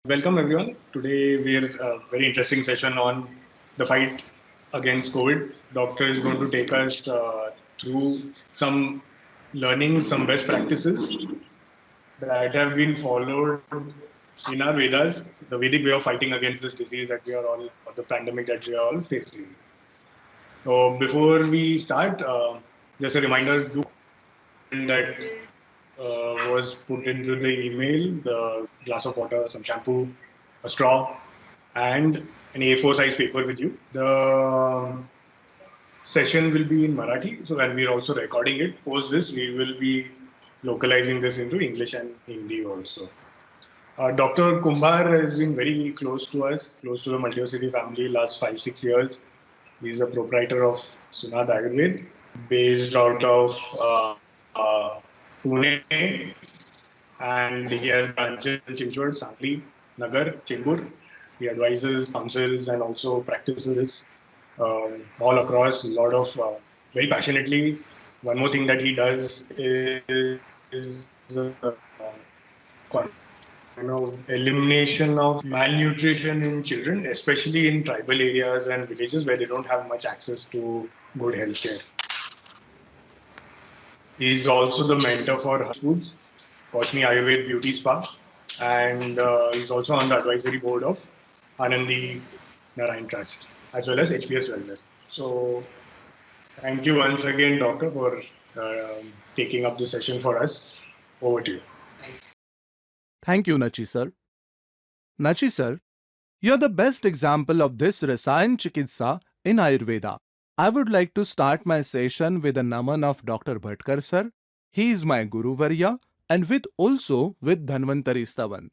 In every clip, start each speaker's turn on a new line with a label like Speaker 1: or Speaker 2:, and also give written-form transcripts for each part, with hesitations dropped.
Speaker 1: Welcome everyone. Today we're a very interesting session on the fight against COVID. Doctor is going to take us through some learning, some best practices that have been followed in our Vedas, the Vedic way of fighting against this disease that we are all, or the pandemic that we are all facing. So before we start, just a reminder: do that was put into the email, the glass of water, some shampoo, a straw, and an A4 size paper with you. The session will be in Marathi, so and we're also recording it. Post this, we will be localizing this into English and Hindi also. Dr. Kumbar has been very close to us, close to the Multiversity family last 5-6 years. He's a proprietor of Sunad Ayurved, based out of Pune, and he has branches in Chinchwad, Sangli, Nagar, Chembur. He advises, counsels, and also practices all across. A lot of very passionately. One more thing that he does is elimination of malnutrition in children, especially in tribal areas and villages where they don't have much access to good healthcare. He's also the mentor for Foods, Koshmi Ayurved Beauty Spa, and he's also on the advisory board of Anandi Narayan Trust, as well as HPS Wellness. So, thank you once again, Doctor, for taking up the session for us. Over to you.
Speaker 2: Thank you, Nachi sir. Nachi sir, you're the best example of this Rasayan Chikitsa in Ayurveda. I would like to start my session with a naman of Dr. Bhatkar sir. He is my Guru Varya and also with Dhanvantari Stavan.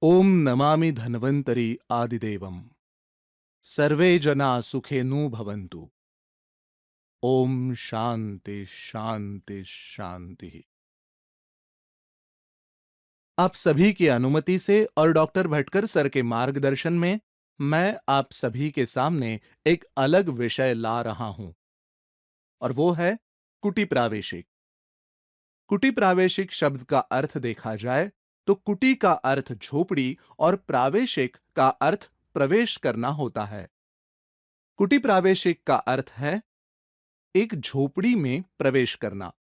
Speaker 2: Om Namami Dhanvantari Adidevam. Sarve Jana Sukhenu Bhavantu. Om Shanti Shanti Shanti. आप सभी की अनुमति से और doctor Bhatkar sir के मार्गदर्शन में मैं आप सभी के सामने एक अलग विषय ला रहा हूं, और वो है कुटी प्रावेशिक। कुटी प्रावेशिक शब्द का अर्थ देखा जाए तो कुटी का अर्थ झोपड़ी और प्रावेशिक का अर्थ प्रवेश करना होता है। कुटी प्रावेशिक का अर्थ है एक झोपड़ी में प्रवेश करना।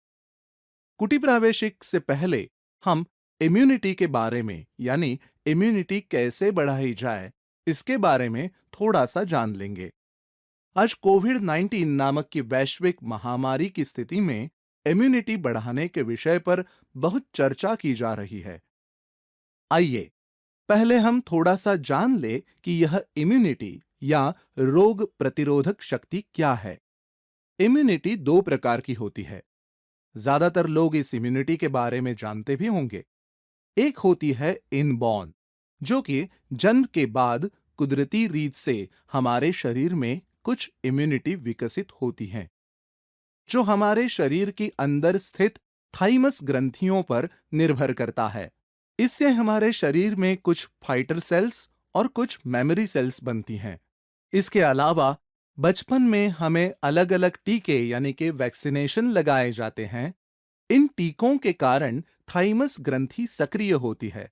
Speaker 2: कुटी प्रावेशिक से पहले हम इम्यूनिटी के बारे में, यानी इम्यूनिटी कैसे बढ़ाई जाए, इसके बारे में थोड़ा सा जान लेंगे। आज कोविड-19 नामक की वैश्विक महामारी की स्थिति में इम्यूनिटी बढ़ाने के विषय पर बहुत चर्चा की जा रही है। आइए पहले हम थोड़ा सा जान ले कि यह इम्यूनिटी या रोग प्रतिरोधक शक्ति क्या है। इम्यूनिटी दो प्रकार की होती है। ज्यादातर लोग इस इम्यूनिटी के बारे में जानते भी होंगे। एक होती है इनबॉर्न, जो कि जन्म के बाद कुदरती रीत से हमारे शरीर में कुछ इम्यूनिटी विकसित होती है, जो हमारे शरीर की अंदर स्थित थाइमस ग्रंथियों पर निर्भर करता है। इससे हमारे शरीर में कुछ फाइटर सेल्स और कुछ मेमोरी सेल्स बनती हैं। इसके अलावा बचपन में हमें अलग अलग टीके यानी कि वैक्सीनेशन लगाए जाते हैं। इन टीकों के कारण थाइमस ग्रंथि सक्रिय होती है,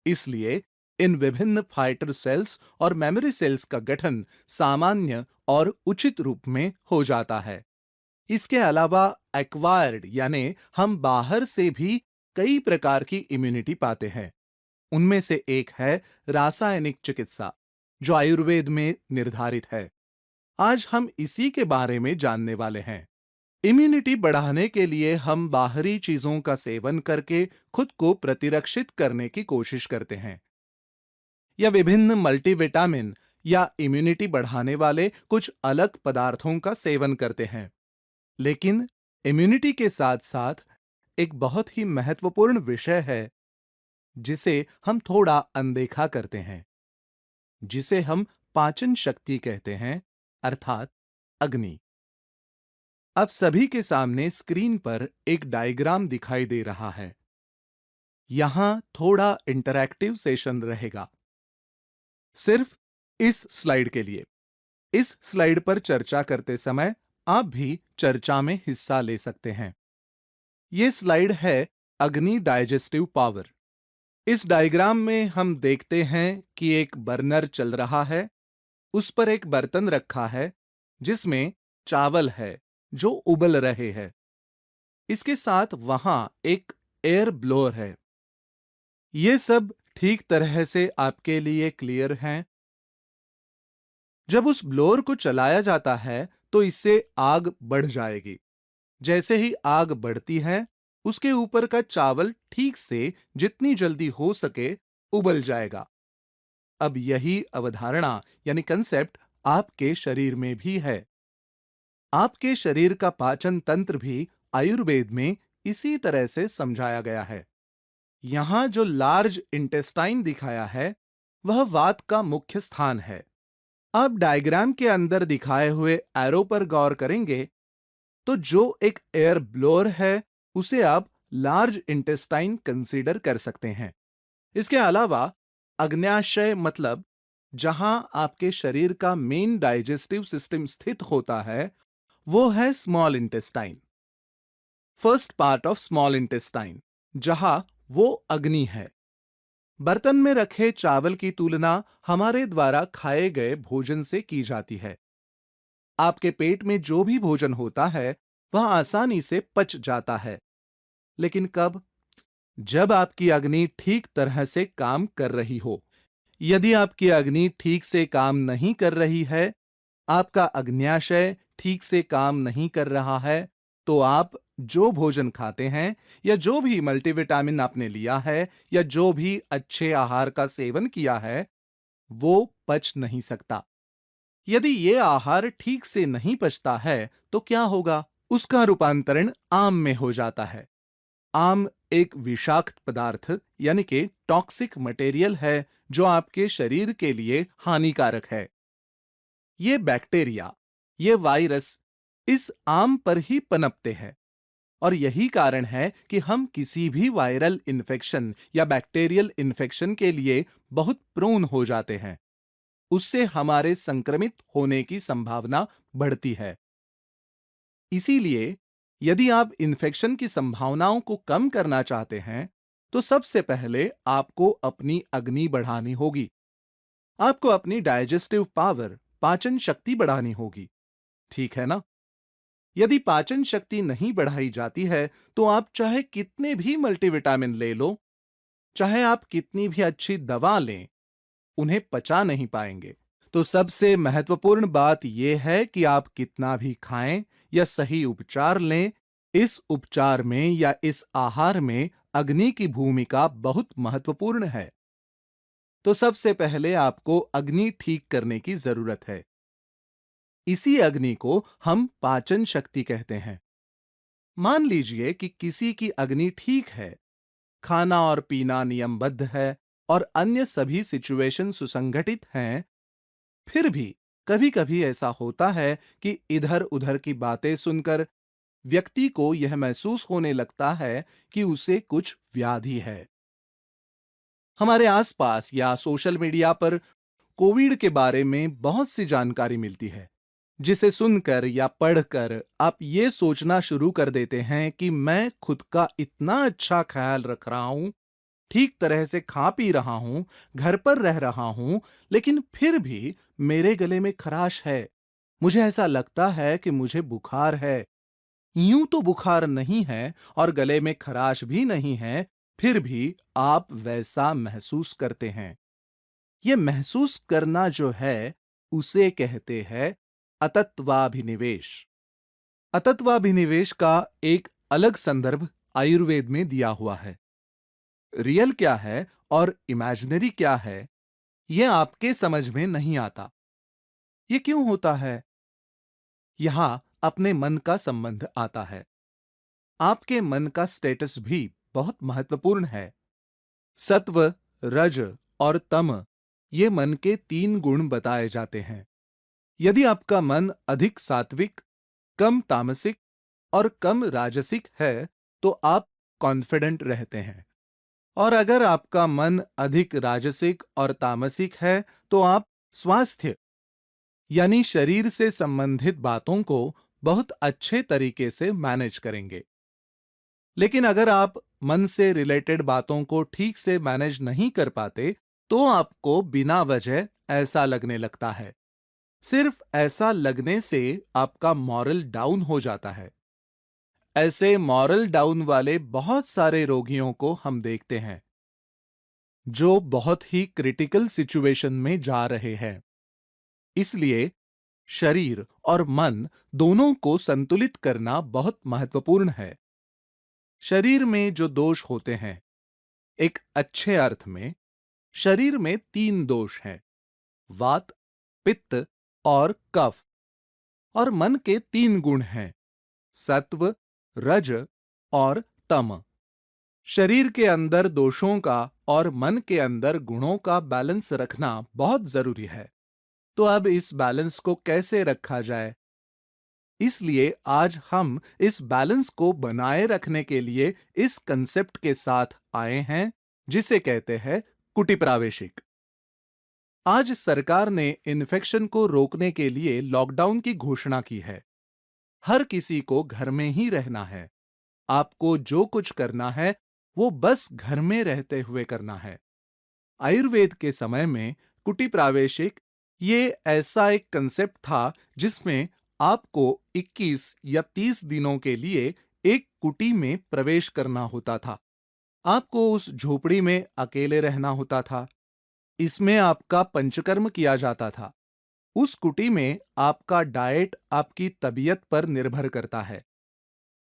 Speaker 2: इसलिए इन विभिन्न फाइटर सेल्स और मेमोरी सेल्स का गठन सामान्य और उचित रूप में हो जाता है। इसके अलावा एक्वायर्ड यानी हम बाहर से भी कई प्रकार की इम्यूनिटी पाते हैं। उनमें से एक है रासायनिक चिकित्सा, जो आयुर्वेद में निर्धारित है। आज हम इसी के बारे में जानने वाले हैं। इम्यूनिटी बढ़ाने के लिए हम बाहरी चीजों का सेवन करके खुद को प्रतिरक्षित करने की कोशिश करते हैं, या विभिन्न मल्टीविटामिन या इम्यूनिटी बढ़ाने वाले कुछ अलग पदार्थों का सेवन करते हैं। लेकिन इम्यूनिटी के साथ साथ एक बहुत ही महत्वपूर्ण विषय है जिसे हम थोड़ा अनदेखा करते हैं, जिसे हम पाचन शक्ति कहते हैं, अर्थात अग्नि। अब सभी के सामने स्क्रीन पर एक डायग्राम दिखाई दे रहा है। यहां थोड़ा इंटरैक्टिव सेशन रहेगा, सिर्फ इस स्लाइड के लिए। इस स्लाइड पर चर्चा करते समय आप भी चर्चा में हिस्सा ले सकते हैं। यह स्लाइड है अग्नि डाइजेस्टिव पावर। इस डायग्राम में हम देखते हैं कि एक बर्नर चल रहा है, उस पर एक बर्तन रखा है जिसमें चावल है जो उबल रहे हैं। इसके साथ वहां एक एयर ब्लोअर है। ये सब ठीक तरह से आपके लिए क्लियर हैं? जब उस ब्लोअर को चलाया जाता है तो इससे आग बढ़ जाएगी। जैसे ही आग बढ़ती है, उसके ऊपर का चावल ठीक से जितनी जल्दी हो सके उबल जाएगा। अब यही अवधारणा यानी कंसेप्ट आपके शरीर में भी है। आपके शरीर का पाचन तंत्र भी आयुर्वेद में इसी तरह से समझाया गया है। यहां जो लार्ज इंटेस्टाइन दिखाया है, वह वात का मुख्य स्थान है। आप डायग्राम के अंदर दिखाए हुए एरो पर गौर करेंगे तो जो एक एयर ब्लोअर है, उसे आप लार्ज इंटेस्टाइन कंसीडर कर सकते हैं। इसके अलावा अग्न्याशय मतलब जहां आपके शरीर का मेन डाइजेस्टिव सिस्टम स्थित होता है, वो है small intestine. First part of small intestine, जहां वो अग्नि है। बर्तन में रखे चावल की तुलना हमारे द्वारा खाए गए भोजन से की जाती है। आपके पेट में जो भी भोजन होता है, वह आसानी से पच जाता है। लेकिन कब? जब आपकी अग्नि ठीक तरह से काम कर रही हो। यदि आपकी अग्नि ठीक से काम नहीं कर रही है, आपका अग्न्याशय ठीक से काम नहीं कर रहा है, तो आप जो भोजन खाते हैं या जो भी मल्टीविटामिन आपने लिया है या जो भी अच्छे आहार का सेवन किया है, वो पच नहीं सकता। यदि ये आहार ठीक से नहीं पचता है, तो क्या होगा? उसका रूपांतरण आम में हो जाता है। आम एक विषाक्त पदार्थ यानी कि टॉक्सिक मटेरियल है जो आपके शरीर के लिए हानिकारक है। ये बैक्टीरिया, ये वायरस इस आम पर ही पनपते हैं और यही कारण है कि हम किसी भी वायरल इन्फेक्शन या बैक्टीरियल इन्फेक्शन के लिए बहुत प्रोन हो जाते हैं। उससे हमारे संक्रमित होने की संभावना बढ़ती है। इसीलिए यदि आप इन्फेक्शन की संभावनाओं को कम करना चाहते हैं, तो सबसे पहले आपको अपनी अग्नि बढ़ानी होगी। आपको अपनी डाइजेस्टिव पावर, पाचन शक्ति बढ़ानी होगी। ठीक है ना? यदि पाचन शक्ति नहीं बढ़ाई जाती है, तो आप चाहे कितने भी मल्टीविटामिन ले लो, चाहे आप कितनी भी अच्छी दवा लें, उन्हें पचा नहीं पाएंगे। तो सबसे महत्वपूर्ण बात यह है कि आप कितना भी खाएं या सही उपचार लें, इस उपचार में या इस आहार में अग्नि की भूमिका बहुत महत्वपूर्ण है। तो सबसे पहले आपको अग्नि ठीक करने की जरूरत है। इसी अग्नि को हम पाचन शक्ति कहते हैं। मान लीजिए कि किसी की अग्नि ठीक है, खाना और पीना नियमबद्ध है और अन्य सभी सिचुएशन सुसंगठित हैं, फिर भी कभी-कभी ऐसा होता है कि इधर-उधर की बातें सुनकर व्यक्ति को यह महसूस होने लगता है कि उसे कुछ व्याधि है। हमारे आसपास या सोशल मीडिया पर कोविड के बारे में बहुत सी जानकारी मिलती है, जिसे सुनकर या पढ़कर आप ये सोचना शुरू कर देते हैं कि मैं खुद का इतना अच्छा ख्याल रख रहा हूं, ठीक तरह से खा पी रहा हूं, घर पर रह रहा हूं, लेकिन फिर भी मेरे गले में खराश है। मुझे ऐसा लगता है कि मुझे बुखार है। यूं तो बुखार नहीं है और गले में खराश भी नहीं है, फिर भी आप वैसा महसूस करते हैं। यह महसूस करना जो है, उसे कहते हैं अतत्वाभिनिवेश। अतत्वाभिनिवेश का एक अलग संदर्भ आयुर्वेद में दिया हुआ है। रियल क्या है और इमेजिनरी क्या है, यह आपके समझ में नहीं आता। ये क्यों होता है? यहां अपने मन का संबंध आता है। आपके मन का स्टेटस भी बहुत महत्वपूर्ण है। सत्व, रज और तम, ये मन के 3 गुण बताए जाते हैं। यदि आपका मन अधिक सात्विक, कम तामसिक और कम राजसिक है, तो आप कॉन्फिडेंट रहते हैं। और अगर आपका मन अधिक राजसिक और तामसिक है, तो आप स्वास्थ्य यानी शरीर से संबंधित बातों को बहुत अच्छे तरीके से मैनेज करेंगे। लेकिन अगर आप मन से रिलेटेड बातों को ठीक से मैनेज नहीं कर पाते, तो आपको बिना वजह ऐसा लगने लगता है। सिर्फ ऐसा लगने से आपका मॉरल डाउन हो जाता है। ऐसे मॉरल डाउन वाले बहुत सारे रोगियों को हम देखते हैं, जो बहुत ही क्रिटिकल सिचुएशन में जा रहे हैं। इसलिए शरीर और मन दोनों को संतुलित करना बहुत महत्वपूर्ण है। शरीर में जो दोष होते हैं, एक अच्छे अर्थ में शरीर में 3 दोष हैं: वात, पित्त और कफ। और मन के 3 गुण हैं: सत्व, रज और तम। शरीर के अंदर दोषों का और मन के अंदर गुणों का बैलेंस रखना बहुत जरूरी है। तो अब इस बैलेंस को कैसे रखा जाए? इसलिए आज हम इस बैलेंस को बनाए रखने के लिए इस कंसेप्ट के साथ आए हैं, जिसे कहते हैं कुटि प्रावेशिक। आज सरकार ने इन्फेक्शन को रोकने के लिए लॉकडाउन की घोषणा की है। हर किसी को घर में ही रहना है। आपको जो कुछ करना है, वो बस घर में रहते हुए करना है। आयुर्वेद के समय में कुटि प्रावेशिक ये ऐसा एक कंसेप्ट था जिसमें आपको 21 या 30 दिनों के लिए एक कुटी में प्रवेश करना होता था। आपको उस झोपड़ी में अकेले रहना होता था। इसमें आपका पंचकर्म किया जाता था। उस कुटी में आपका डाइट आपकी तबीयत पर निर्भर करता है।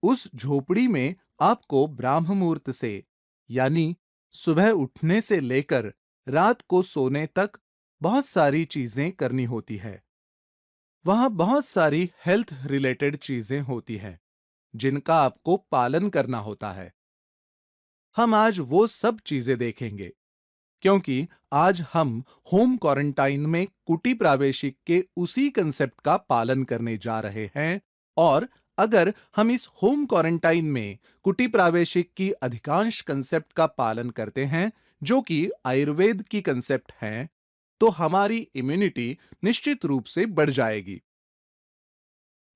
Speaker 2: उस झोपड़ी में आपको ब्राह्म मुहूर्त से, यानी सुबह उठने से लेकर रात को सोने तक बहुत सारी चीजें करनी होती है। वहां बहुत सारी हेल्थ रिलेटेड चीजें होती हैं, जिनका आपको पालन करना होता है। हम आज वो सब चीजें देखेंगे, क्योंकि आज हम होम क्वारंटाइन में कुटी प्रावेशिक के उसी कंसेप्ट का पालन करने जा रहे हैं। और अगर हम इस होम क्वारंटाइन में कुटी प्रावेशिक की अधिकांश कंसेप्ट का पालन करते हैं, जो कि आयुर्वेद की कंसेप्ट हैं, तो हमारी इम्यूनिटी निश्चित रूप से बढ़ जाएगी।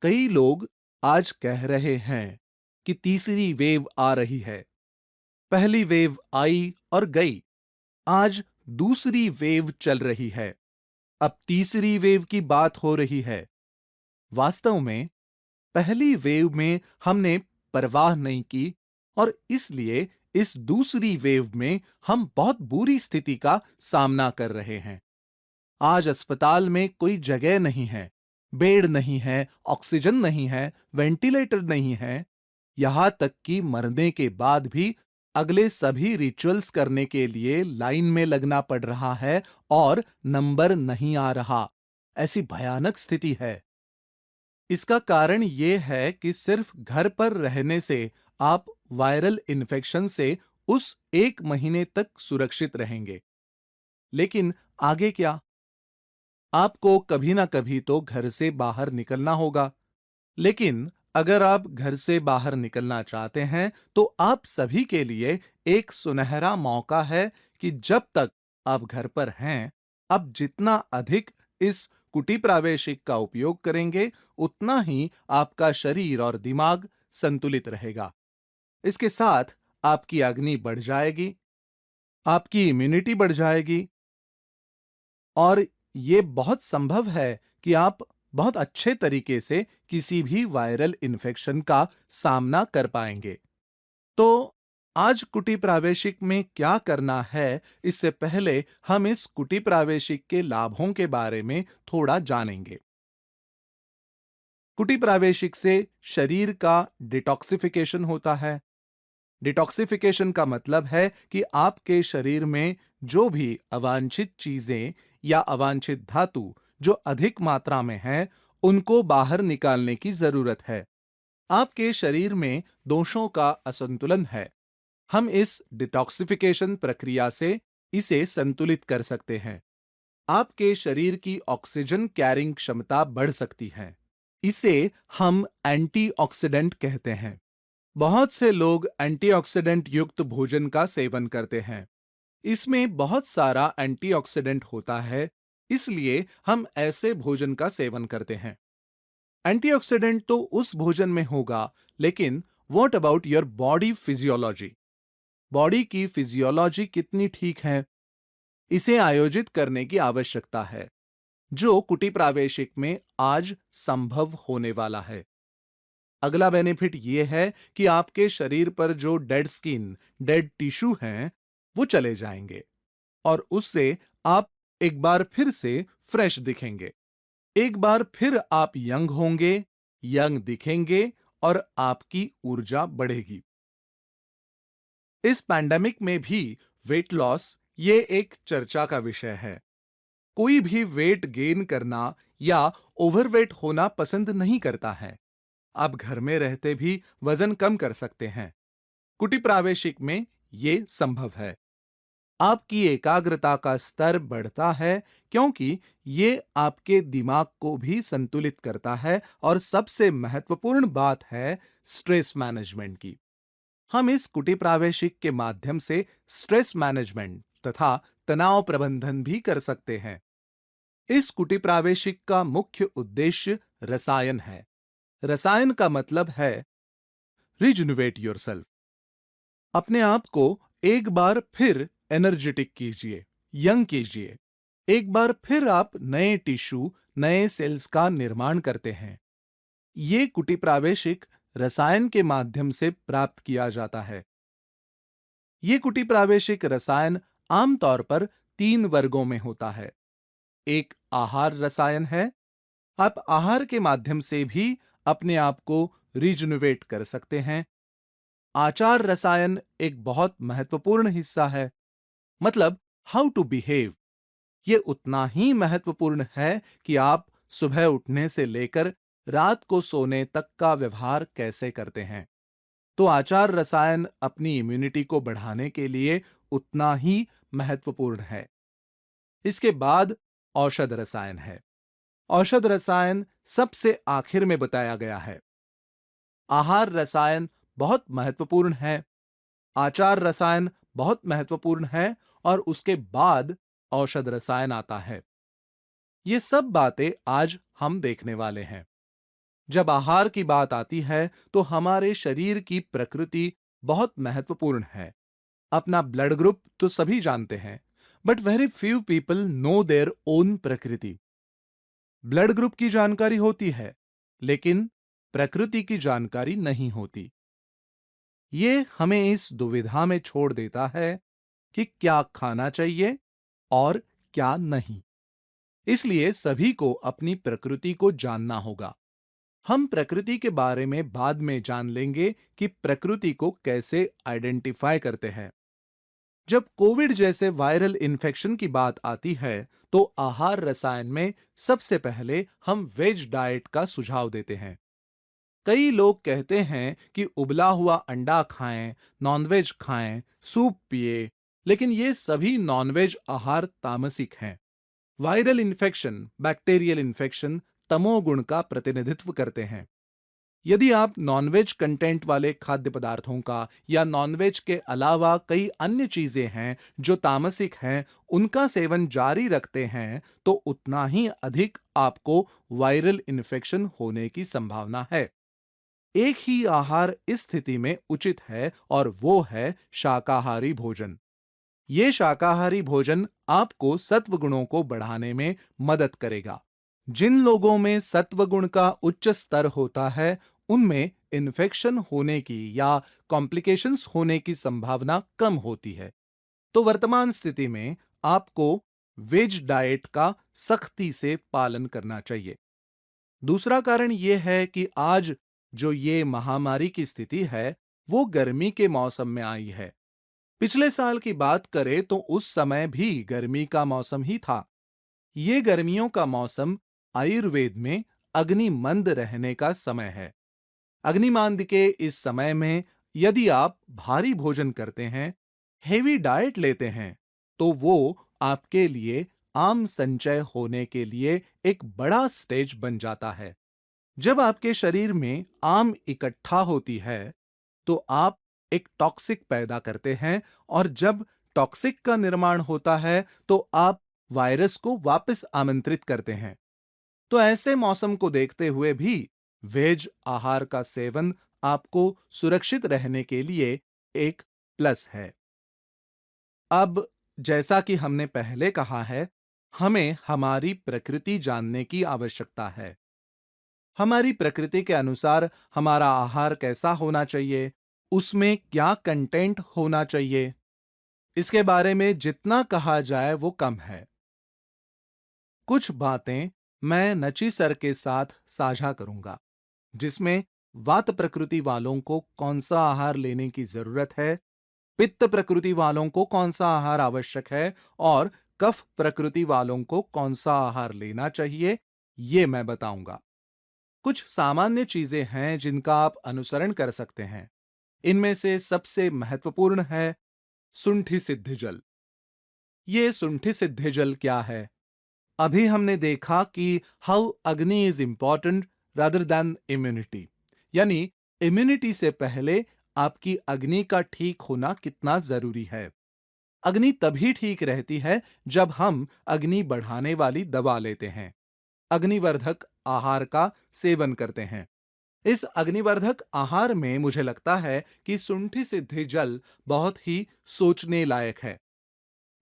Speaker 2: कई लोग आज कह रहे हैं कि तीसरी वेव आ रही है। पहली वेव आई और गई, आज दूसरी वेव चल रही है। अब तीसरी वेव की बात हो रही है। वास्तव में पहली वेव में हमने परवाह नहीं की, और इसलिए इस दूसरी वेव में हम बहुत बुरी स्थिति का सामना कर रहे हैं। आज अस्पताल में कोई जगह नहीं है, बेड नहीं है, ऑक्सीजन नहीं है, वेंटिलेटर नहीं है। यहां तक कि मरने के बाद भी अगले सभी रिचुअल्स करने के लिए लाइन में लगना पड़ रहा है और नंबर नहीं आ रहा। ऐसी भयानक स्थिति है। इसका कारण यह है कि सिर्फ घर पर रहने से आप वायरल इन्फेक्शन से उस 1 महीने तक सुरक्षित रहेंगे। लेकिन आगे क्या? आपको कभी ना कभी तो घर से बाहर निकलना होगा। लेकिन अगर आप घर से बाहर निकलना चाहते हैं, तो आप सभी के लिए एक सुनहरा मौका है कि जब तक आप घर पर हैं, आप जितना अधिक इस कुटी प्रावेशिक का उपयोग करेंगे, उतना ही आपका शरीर और दिमाग संतुलित रहेगा। इसके साथ आपकी अग्नि बढ़ जाएगी, आपकी इम्यूनिटी बढ़ जाएगी, और ये बहुत संभव है कि आप बहुत अच्छे तरीके से किसी भी वायरल इन्फेक्शन का सामना कर पाएंगे। तो आज कुटी प्रावेशिक में क्या करना है, इससे पहले हम इस कुटी प्रावेशिक के लाभों के बारे में थोड़ा जानेंगे। कुटी प्रावेशिक से शरीर का डिटॉक्सिफिकेशन होता है। डिटॉक्सिफिकेशन का मतलब है कि आपके शरीर में जो भी अवांछित चीजें या अवांछित धातु जो अधिक मात्रा में है, उनको बाहर निकालने की जरूरत है। आपके शरीर में दोषों का असंतुलन है। हम इस डिटॉक्सिफिकेशन प्रक्रिया से इसे संतुलित कर सकते हैं। आपके शरीर की ऑक्सीजन कैरिंग क्षमता बढ़ सकती है। इसे हम एंटीऑक्सीडेंट कहते हैं। बहुत से लोग एंटीऑक्सीडेंट युक्त भोजन का सेवन करते हैं। इसमें बहुत सारा एंटीऑक्सीडेंट होता है, इसलिए हम ऐसे भोजन का सेवन करते हैं। एंटीऑक्सीडेंट तो उस भोजन में होगा, लेकिन what about your body physiology? Body की फिजियोलॉजी कितनी ठीक है, इसे आयोजित करने की आवश्यकता है, जो कुटी प्रावेशिक में आज संभव होने वाला है। अगला बेनिफिट यह है कि आपके शरीर पर जो डेड स्किन, डेड टिश्यू हैं, वो चले जाएंगे और उससे आप एक बार फिर से फ्रेश दिखेंगे। एक बार फिर आप यंग होंगे, यंग दिखेंगे और आपकी ऊर्जा बढ़ेगी। इस पैंडेमिक में भी वेट लॉस ये एक चर्चा का विषय है। कोई भी वेट गेन करना या ओवरवेट होना पसंद नहीं करता है। आप घर में रहते भी वजन कम कर सकते हैं। कुटी प्रावेशिक में ये संभव है। आपकी एकाग्रता का स्तर बढ़ता है क्योंकि ये आपके दिमाग को भी संतुलित करता है और सबसे महत्वपूर्ण बात है स्ट्रेस मैनेजमेंट की। हम इस कुटी प्रावेशिक के माध्यम से स्ट्रेस मैनेजमेंट तथा तनाव प्रबंधन भी कर सकते हैं। इस कुटी प्रावेशिक का मुख्य उद्देश्य रसायन है। रसायन का मतलब है रिजुनवेट योरसेल्फ। अपने आप को एक बार फिर एनर्जेटिक कीजिए, यंग कीजिए। एक बार फिर आप नए टिश्यू, नए सेल्स का निर्माण करते हैं। ये कुटी प्रावेशिक रसायन के माध्यम से प्राप्त किया जाता है। ये कुटी प्रावेशिक रसायन आमतौर पर 3 वर्गों में होता है। एक आहार रसायन है। आप आहार के माध्यम से भी अपने आप को रिजुनवेट कर सकते हैं। आचार रसायन एक बहुत महत्वपूर्ण हिस्सा है। मतलब हाउ टू बिहेव। यह उतना ही महत्वपूर्ण है कि आप सुबह उठने से लेकर रात को सोने तक का व्यवहार कैसे करते हैं। तो आचार रसायन अपनी इम्यूनिटी को बढ़ाने के लिए उतना ही महत्वपूर्ण है। इसके बाद औषध रसायन है। औषध रसायन सबसे आखिर में बताया गया है। आहार रसायन बहुत महत्वपूर्ण है, आचार रसायन बहुत महत्वपूर्ण है और उसके बाद औषध रसायन आता है। ये सब बातें आज हम देखने वाले हैं। जब आहार की बात आती है तो हमारे शरीर की प्रकृति बहुत महत्वपूर्ण है। अपना ब्लड ग्रुप तो सभी जानते हैं, but very few people know their own प्रकृति। ब्लड ग्रुप की जानकारी होती है, लेकिन प्रकृति की जानकारी नहीं होती। ये हमें इस दुविधा में छोड़ देता है कि क्या खाना चाहिए और क्या नहीं। इसलिए सभी को अपनी प्रकृति को जानना होगा। हम प्रकृति के बारे में बाद में जान लेंगे कि प्रकृति को कैसे आइडेंटिफाई करते हैं। जब कोविड जैसे वायरल इन्फेक्शन की बात आती है तो आहार रसायन में सबसे पहले हम वेज डाइट का सुझाव देते हैं। कई लोग कहते हैं कि उबला हुआ अंडा खाएं, नॉनवेज खाएं, सूप पिए, लेकिन ये सभी नॉनवेज आहार तामसिक हैं। वायरल इन्फेक्शन, बैक्टीरियल इन्फेक्शन तमोगुण का प्रतिनिधित्व करते हैं। यदि आप नॉनवेज कंटेंट वाले खाद्य पदार्थों का या नॉनवेज के अलावा कई अन्य चीजें हैं जो तामसिक हैं, उनका सेवन जारी रखते हैं, तो उतना ही अधिक आपको वायरल इन्फेक्शन होने की संभावना है। एक ही आहार इस स्थिति में उचित है और वो है शाकाहारी भोजन। ये शाकाहारी भोजन आपको सत्व गुणों को बढ़ाने में मदद करेगा। जिन लोगों में सत्व गुण का उच्च स्तर होता है, उनमें इन्फेक्शन होने की या कॉम्प्लिकेशंस होने की संभावना कम होती है। तो वर्तमान स्थिति में आपको वेज डाइट का सख्ती से पालन करना चाहिए। दूसरा कारण यह है कि आज जो ये महामारी की स्थिति है, वो गर्मी के मौसम में आई है। पिछले साल की बात करें तो उस समय भी गर्मी का मौसम ही था। ये गर्मियों का मौसम आयुर्वेद में अग्निमंद रहने का समय है। अग्निमांद के इस समय में यदि आप भारी भोजन करते हैं, हेवी डाइट लेते हैं, तो वो आपके लिए आम संचय होने के लिए एक बड़ा स्टेज बन जाता है। जब आपके शरीर में आम इकट्ठा होती है, तो आप एक टॉक्सिक पैदा करते हैं और जब टॉक्सिक का निर्माण होता है, तो आप वायरस को वापस आमंत्रित करते हैं। तो ऐसे मौसम को देखते हुए भी वेज आहार का सेवन आपको सुरक्षित रहने के लिए एक प्लस है। अब जैसा कि हमने पहले कहा है, हमें हमारी प्रकृति जानने की आवश्यकता है। हमारी प्रकृति के अनुसार हमारा आहार कैसा होना चाहिए, उसमें क्या कंटेंट होना चाहिए, इसके बारे में जितना कहा जाए वो कम है। कुछ बातें मैं नची सर के साथ साझा करूंगा, जिसमें वात प्रकृति वालों को कौन सा आहार लेने की जरूरत है, पित्त प्रकृति वालों को कौन सा आहार आवश्यक है और कफ प्रकृति वालों को कौन सा आहार लेना चाहिए, ये मैं बताऊंगा। कुछ सामान्य चीजें हैं जिनका आप अनुसरण कर सकते हैं। इनमें से सबसे महत्वपूर्ण है सुंठी सिद्ध जल। ये सुंठी सिद्ध जल क्या है? अभी हमने देखा कि हाउ अग्नि is important rather than immunity, यानी इम्यूनिटी से पहले आपकी अग्नि का ठीक होना कितना जरूरी है। अग्नि तभी ठीक रहती है जब हम अग्नि बढ़ाने वाली दवा लेते हैं, अग्निवर्धक आहार का सेवन करते हैं। इस अग्निवर्धक आहार में मुझे लगता है कि सुंठी सिद्धि जल बहुत ही सोचने लायक है।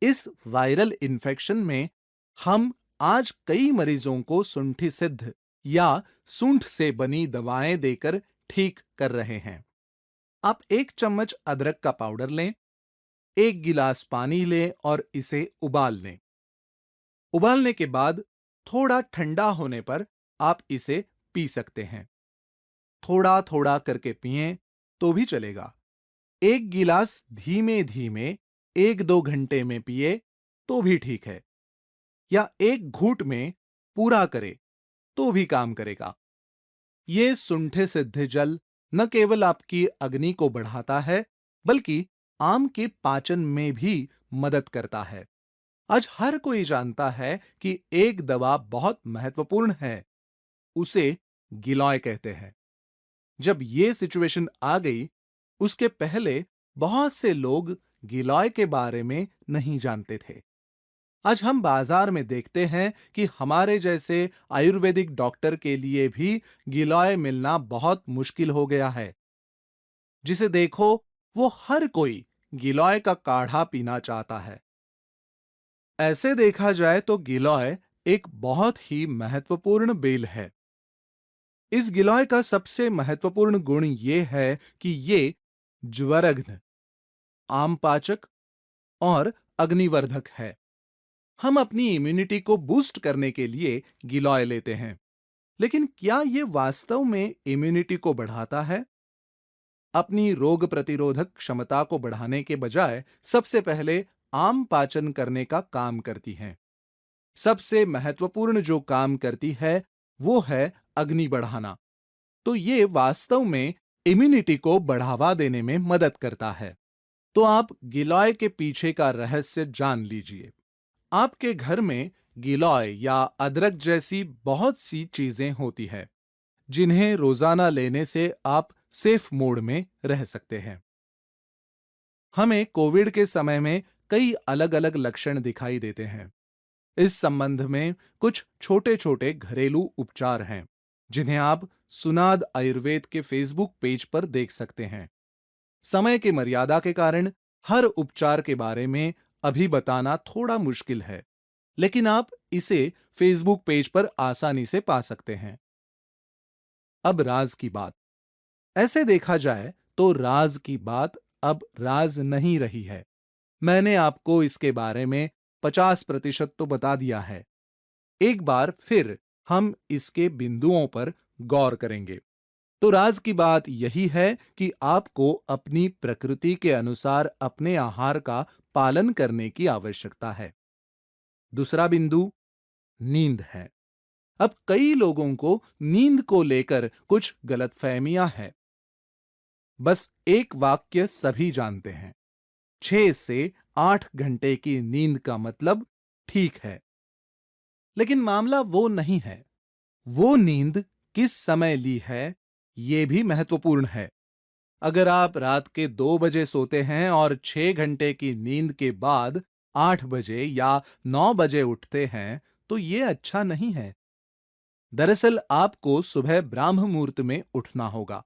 Speaker 2: इस वायरल इन्फेक्शन में हम आज कई मरीजों को सुंठी सिद्ध या सूंठ से बनी दवाएं देकर ठीक कर रहे हैं। आप 1 चम्मच अदरक का पाउडर लें, 1 गिलास पानी लें और इसे उबाल लें। उबालने के बाद थोड़ा ठंडा होने पर आप इसे पी सकते हैं। थोड़ा थोड़ा करके पिएं तो भी चलेगा। 1 गिलास धीमे धीमे 1-2 घंटे में पिए तो भी ठीक है, या 1 घूंट में पूरा करे तो भी काम करेगा। ये सुंठे सिद्धे जल न केवल आपकी अग्नि को बढ़ाता है, बल्कि आम के पाचन में भी मदद करता है। आज हर कोई जानता है कि एक दवा बहुत महत्वपूर्ण है, उसे गिलॉय कहते हैं। जब ये सिचुएशन आ गई, उसके पहले बहुत से लोग गिलॉय के बारे में नहीं जानते थे। आज हम बाजार में देखते हैं कि हमारे जैसे आयुर्वेदिक डॉक्टर के लिए भी गिलॉय मिलना बहुत मुश्किल हो गया है। जिसे देखो वो हर कोई गिलॉय का काढ़ा पीना चाहता है। ऐसे देखा जाए तो गिलॉय एक बहुत ही महत्वपूर्ण बेल है। इस गिलॉय का सबसे महत्वपूर्ण गुण यह है कि ये ज्वरघ्न, आमपाचक और अग्निवर्धक है। हम अपनी इम्यूनिटी को बूस्ट करने के लिए गिलॉय लेते हैं, लेकिन क्या यह वास्तव में इम्यूनिटी को बढ़ाता है? अपनी रोग प्रतिरोधक क्षमता को बढ़ाने के बजाय सबसे पहले आम पाचन करने का काम करती हैं। सबसे महत्वपूर्ण जो काम करती है वो है अग्नि बढ़ाना। तो ये वास्तव में इम्यूनिटी को बढ़ावा देने में मदद करता है। तो आप गिलॉय के पीछे का रहस्य जान लीजिए। आपके घर में गिलॉय या अदरक जैसी बहुत सी चीजें होती है, जिन्हें रोजाना लेने से आप सेफ मोड में रह सकते हैं। हमें कोविड के समय में कई अलग-अलग लक्षण दिखाई देते हैं। इस संबंध में कुछ छोटे-छोटे घरेलू उपचार हैं, जिन्हें आप सुनाद आयुर्वेद के फेसबुक पेज पर देख सकते हैं। समय की मर्यादा के कारण हर उपचार के बारे में अभी बताना थोड़ा मुश्किल है, लेकिन आप इसे फेसबुक पेज पर आसानी से पा सकते हैं। अब राज की बात। ऐसे देखा जाए तो राज की बात अब राज नहीं रही है। मैंने आपको इसके बारे में 50% तो बता दिया है। एक बार फिर हम इसके बिंदुओं पर गौर करेंगे। तो राज की बात यही है कि आपको अपनी प्रकृति के अनुसार अपने आहार का पालन करने की आवश्यकता है। दूसरा बिंदु नींद है। अब कई लोगों को नींद को लेकर कुछ गलतफहमियां हैं। बस एक वाक्य सभी जानते हैं, 6 से 8 घंटे की नींद का मतलब ठीक है। लेकिन मामला वो नहीं है। वो नींद किस समय ली है, ये भी महत्वपूर्ण है। अगर आप रात के 2 बजे सोते हैं और 6 घंटे की नींद के बाद 8 बजे या 9 बजे उठते हैं, तो ये अच्छा नहीं है। दरअसल आपको सुबह ब्राह्म मुहूर्त में उठना होगा।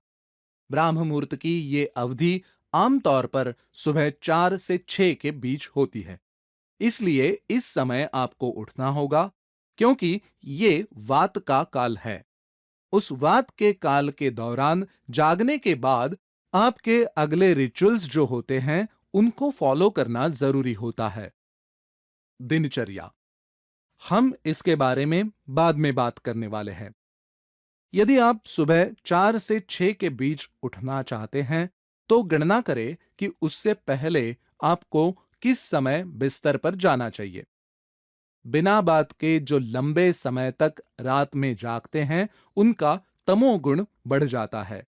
Speaker 2: ब्राह्म मुहूर्त की ये अवधि आमतौर पर सुबह 4 से 6 के बीच होती है। इसलिए इस समय आपको उठना होगा, क्योंकि ये वात का काल है। उस वात के काल के दौरान जागने के बाद आपके अगले रिचुअल्स जो होते हैं, उनको फॉलो करना जरूरी होता है। दिनचर्या, हम इसके बारे में बाद में बात करने वाले हैं। यदि आप सुबह 4 से 6 के बीच उठना चाहते हैं, तो गणना करें कि उससे पहले आपको किस समय बिस्तर पर जाना चाहिए। बिना बात के जो लंबे समय तक रात में जागते हैं, उनका तमोगुण बढ़ जाता है,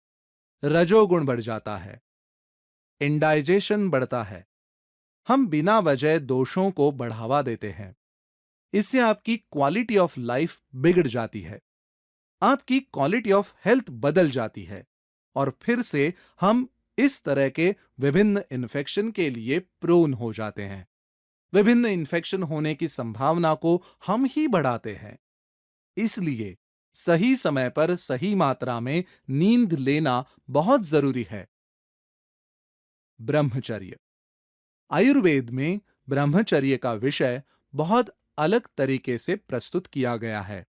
Speaker 2: रजोगुण बढ़ जाता है, इंडाइजेशन बढ़ता है। हम बिना वजह दोषों को बढ़ावा देते हैं। इससे आपकी क्वालिटी ऑफ लाइफ बिगड़ जाती है, आपकी क्वालिटी ऑफ हेल्थ बदल जाती है, और फिर से हम इस तरह के विभिन्न इन्फेक्शन के लिए प्रोन हो जाते हैं। विभिन्न इन्फेक्शन होने की संभावना को हम ही बढ़ाते हैं। इसलिए सही समय पर सही मात्रा में नींद लेना बहुत जरूरी है। ब्रह्मचर्य, आयुर्वेद में ब्रह्मचर्य का विषय बहुत अलग तरीके से प्रस्तुत किया गया है।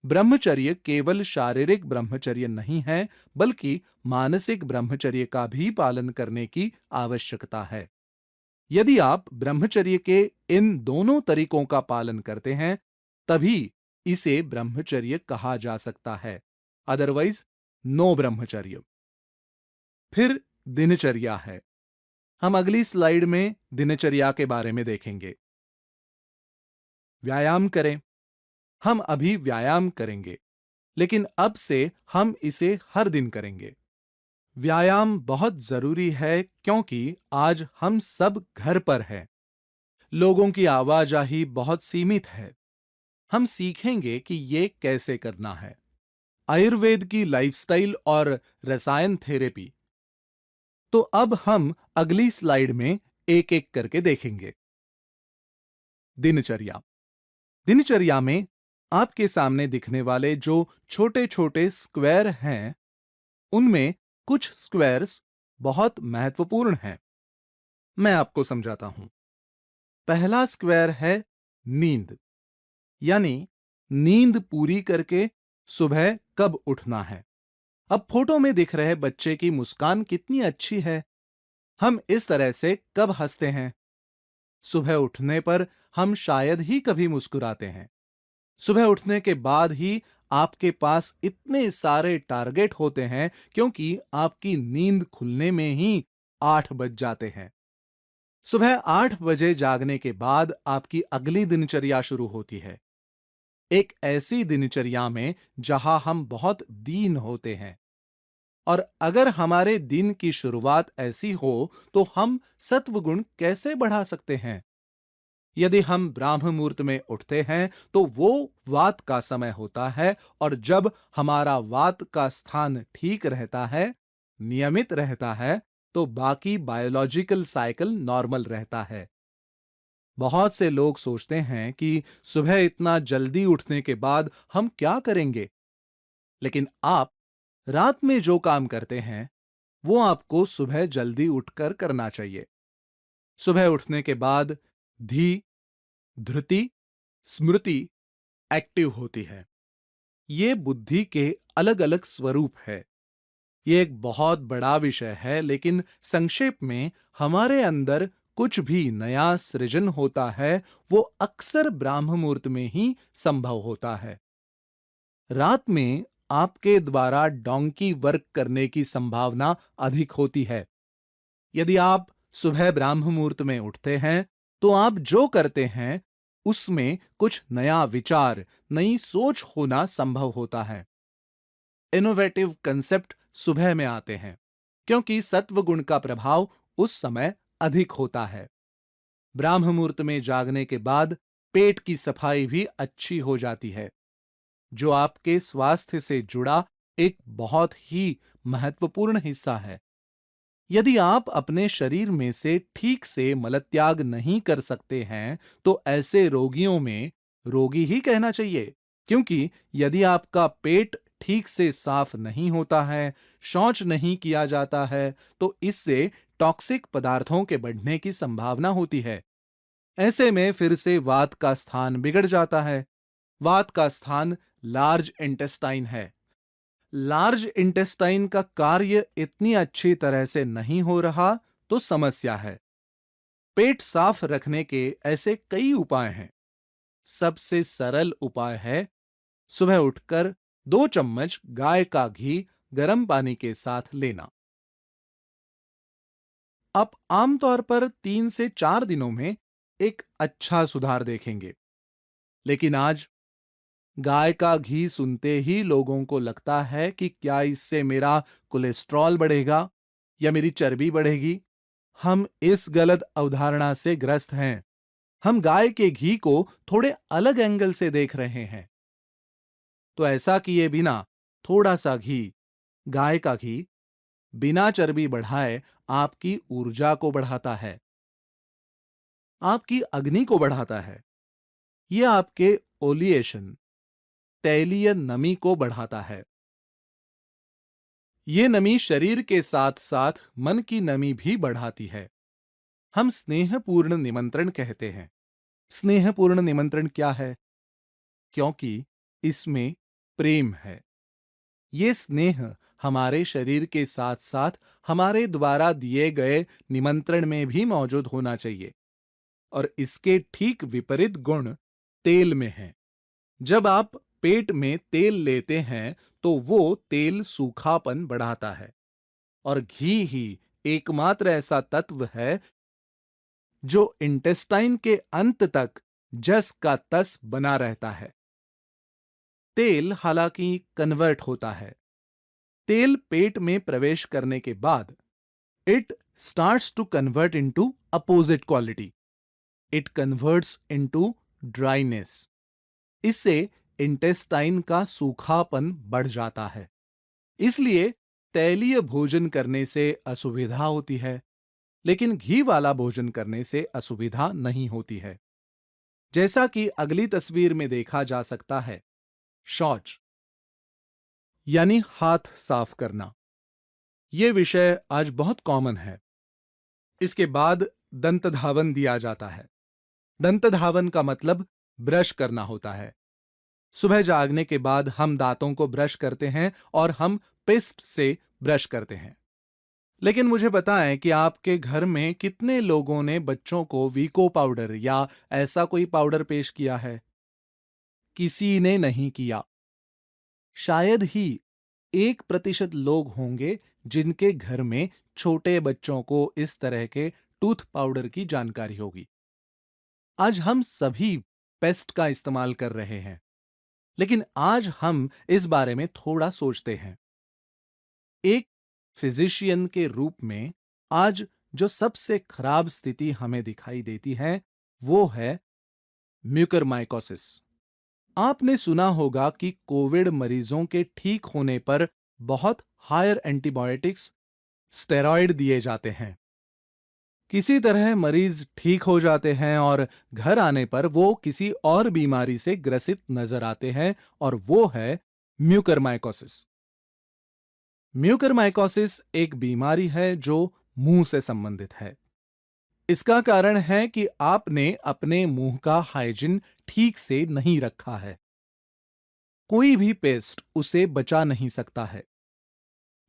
Speaker 2: ब्रह्मचर्य केवल शारीरिक ब्रह्मचर्य नहीं है, बल्कि मानसिक ब्रह्मचर्य का भी पालन करने की आवश्यकता है। यदि आप ब्रह्मचर्य के इन दोनों तरीकों का पालन करते हैं, तभी इसे ब्रह्मचर्य कहा जा सकता है। अदरवाइज नो ब्रह्मचर्य। फिर दिनचर्या है। हम अगली स्लाइड में दिनचर्या के बारे में देखेंगे। व्यायाम करें। हम अभी व्यायाम करेंगे, लेकिन अब से हम इसे हर दिन करेंगे। व्यायाम बहुत जरूरी है, क्योंकि आज हम सब घर पर हैं। लोगों की आवाजाही बहुत सीमित है। हम सीखेंगे कि ये कैसे करना है। आयुर्वेद की लाइफस्टाइल और रसायन थेरेपी। तो अब हम अगली स्लाइड में एक एक करके देखेंगे। दिनचर्या। दिनचर्या में आपके सामने दिखने वाले जो छोटे छोटे स्क्वायर हैं, उनमें कुछ स्क्वायर्स बहुत महत्वपूर्ण हैं। मैं आपको समझाता हूं। पहला स्क्वायर है नींद, यानी नींद पूरी करके सुबह कब उठना है। अब फोटो में दिख रहे बच्चे की मुस्कान कितनी अच्छी है। हम इस तरह से कब हंसते हैं? सुबह उठने पर हम शायद ही कभी मुस्कुराते हैं। सुबह उठने के बाद ही आपके पास इतने सारे टारगेट होते हैं, क्योंकि आपकी नींद खुलने में ही 8 बज जाते हैं। सुबह 8 बजे जागने के बाद आपकी अगली दिनचर्या शुरू होती है। एक ऐसी दिनचर्या में जहां हम बहुत दीन होते हैं, और अगर हमारे दिन की शुरुआत ऐसी हो, तो हम सत्वगुण कैसे बढ़ा सकते हैं? यदि हम ब्राह्म मुहूर्त में उठते हैं, तो वो वात का समय होता है, और जब हमारा वात का स्थान ठीक रहता है, नियमित रहता है, तो बाकी बायोलॉजिकल साइकिल नॉर्मल रहता है। बहुत से लोग सोचते हैं कि सुबह इतना जल्दी उठने के बाद हम क्या करेंगे, लेकिन आप रात में जो काम करते हैं, वो आपको सुबह जल्दी उठकर करना चाहिए। सुबह उठने के बाद धी, धृति, स्मृति एक्टिव होती है। ये बुद्धि के अलग अलग स्वरूप है। ये एक बहुत बड़ा विषय है, लेकिन संक्षेप में हमारे अंदर कुछ भी नया सृजन होता है, वो अक्सर ब्राह्म मुहूर्त में ही संभव होता है। रात में आपके द्वारा डोंकी वर्क करने की संभावना अधिक होती है। यदि आप सुबह ब्राह्म मुहूर्त में उठते हैं, तो आप जो करते हैं उसमें कुछ नया विचार, नई सोच होना संभव होता है। इनोवेटिव कंसेप्ट सुबह में आते हैं, क्योंकि सत्व गुण का प्रभाव उस समय अधिक होता है। ब्राह्म मुहूर्त में जागने के बाद पेट की सफाई भी अच्छी हो जाती है, जो आपके स्वास्थ्य से जुड़ा एक बहुत ही महत्वपूर्ण हिस्सा है। यदि आप अपने शरीर में से ठीक से मलत्याग नहीं कर सकते हैं, तो ऐसे रोगियों में रोगी ही कहना चाहिए, क्योंकि यदि आपका पेट ठीक से साफ नहीं होता है, शौच नहीं किया जाता है, तो इससे टॉक्सिक पदार्थों के बढ़ने की संभावना होती है। ऐसे में फिर से वात का स्थान बिगड़ जाता है। वात का स्थान लार्ज इंटेस्टाइन है। लार्ज इंटेस्टाइन का कार्य इतनी अच्छी तरह से नहीं हो रहा तो समस्या है। पेट साफ रखने के ऐसे कई उपाय हैं। सबसे सरल उपाय है सुबह उठकर 2 चम्मच गाय का घी गर्म पानी के साथ लेना। आप आमतौर पर 3 से 4 दिनों में एक अच्छा सुधार देखेंगे। लेकिन आज गाय का घी सुनते ही लोगों को लगता है कि क्या इससे मेरा कोलेस्ट्रॉल बढ़ेगा या मेरी चर्बी बढ़ेगी। हम इस गलत अवधारणा से ग्रस्त हैं। हम गाय के घी को थोड़े अलग एंगल से देख रहे हैं। तो ऐसा किए बिना थोड़ा सा घी, गाय का घी, बिना चर्बी बढ़ाए आपकी ऊर्जा को बढ़ाता है, आपकी अग्नि को बढ़ाता है। यह आपके ओलिएशन, तैलीय नमी को बढ़ाता है। ये नमी शरीर के साथ साथ मन की नमी भी बढ़ाती है। हम स्नेहपूर्ण निमंत्रण कहते हैं। स्नेहपूर्ण निमंत्रण क्या है? क्योंकि इसमें प्रेम है। ये स्नेह हमारे शरीर के साथ साथ हमारे द्वारा दिए गए निमंत्रण में भी मौजूद होना चाहिए। और इसके ठीक विपरीत गुण तेल में है। जब आप पेट में तेल लेते हैं तो वो तेल सूखापन बढ़ाता है। और घी ही एकमात्र ऐसा तत्व है जो इंटेस्टाइन के अंत तक जस का तस बना रहता है। तेल हालांकि कन्वर्ट होता है। तेल पेट में प्रवेश करने के बाद it starts to convert into opposite quality. It converts into dryness. इससे इंटेस्टाइन का सूखापन बढ़ जाता है। इसलिए तैलीय भोजन करने से असुविधा होती है, लेकिन घी वाला भोजन करने से असुविधा नहीं होती है। जैसा कि अगली तस्वीर में देखा जा सकता है, शौच यानी हाथ साफ करना, यह विषय आज बहुत कॉमन है। इसके बाद दंत धावन दिया जाता है। दंत धावन का मतलब ब्रश करना होता है। सुबह जागने के बाद हम दांतों को ब्रश करते हैं और हम पेस्ट से ब्रश करते हैं। लेकिन मुझे बताएं कि आपके घर में कितने लोगों ने बच्चों को वीको पाउडर या ऐसा कोई पाउडर पेश किया है? किसी ने नहीं किया। शायद ही 1% लोग होंगे जिनके घर में छोटे बच्चों को इस तरह के टूथ पाउडर की जानकारी होगी। आज हम सभी पेस्ट का इस्तेमाल कर रहे हैं, लेकिन आज हम इस बारे में थोड़ा सोचते हैं। एक फिजिशियन के रूप में आज जो सबसे खराब स्थिति हमें दिखाई देती है वो है म्यूकरमाइकोसिस। आपने सुना होगा कि कोविड मरीजों के ठीक होने पर बहुत हायर एंटीबायोटिक्स, स्टेरॉइड दिए जाते हैं। किसी तरह मरीज ठीक हो जाते हैं और घर आने पर वो किसी और बीमारी से ग्रसित नजर आते हैं, और वो है म्यूकरमाइकोसिस। म्यूकरमाइकोसिस एक बीमारी है जो मुंह से संबंधित है। इसका कारण है कि आपने अपने मुंह का हाइजीन ठीक से नहीं रखा है। कोई भी पेस्ट उसे बचा नहीं सकता है।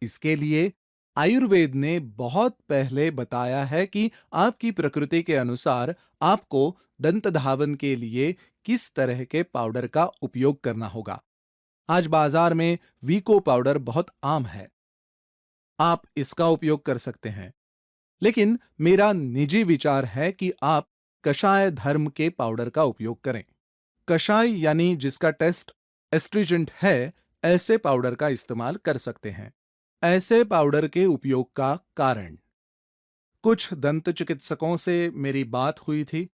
Speaker 2: इसके लिए आयुर्वेद ने बहुत पहले बताया है कि आपकी प्रकृति के अनुसार आपको दंत धावन के लिए किस तरह के पाउडर का उपयोग करना होगा। आज बाजार में वीको पाउडर बहुत आम है। आप इसका उपयोग कर सकते हैं, लेकिन मेरा निजी विचार है कि आप कषाय धर्म के पाउडर का उपयोग करें। कषाय यानी जिसका टेस्ट एस्ट्रिजेंट है, ऐसे पाउडर का इस्तेमाल कर सकते हैं। ऐसे पाउडर के उपयोग का कारण, कुछ दंत चिकित्सकों से मेरी बात हुई थी।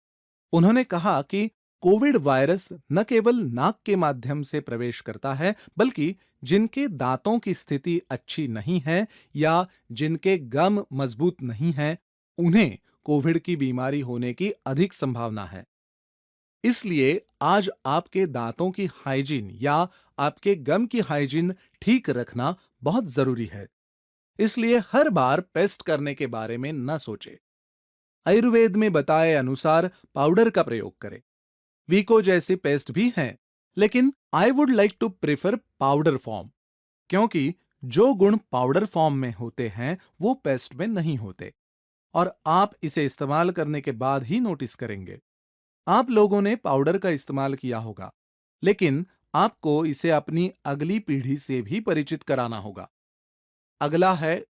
Speaker 2: उन्होंने कहा कि कोविड वायरस न केवल नाक के माध्यम से प्रवेश करता है, बल्कि जिनके दांतों की स्थिति अच्छी नहीं है या जिनके गम मजबूत नहीं है, उन्हें कोविड की बीमारी होने की अधिक संभावना है। इसलिए आज आपके दांतों की हाइजीन या आपके गम की हाइजीन ठीक रखना बहुत जरूरी है। इसलिए हर बार पेस्ट करने के बारे में न सोचे। आयुर्वेद में बताए अनुसार पाउडर का प्रयोग करें। वीको जैसी पेस्ट भी हैं, लेकिन I would like to prefer powder form, क्योंकि जो गुण पाउडर फॉर्म में होते हैं वो पेस्ट में नहीं होते और आप इसे इस्तेमाल करने के बाद ही नोटिस करेंगे। आप लोगों ने पाउडर का इस्तेमाल किया होगा, लेकिन आपको इसे अपनी अगली पीढ़ी से भी परिचित कराना होगा। अगला है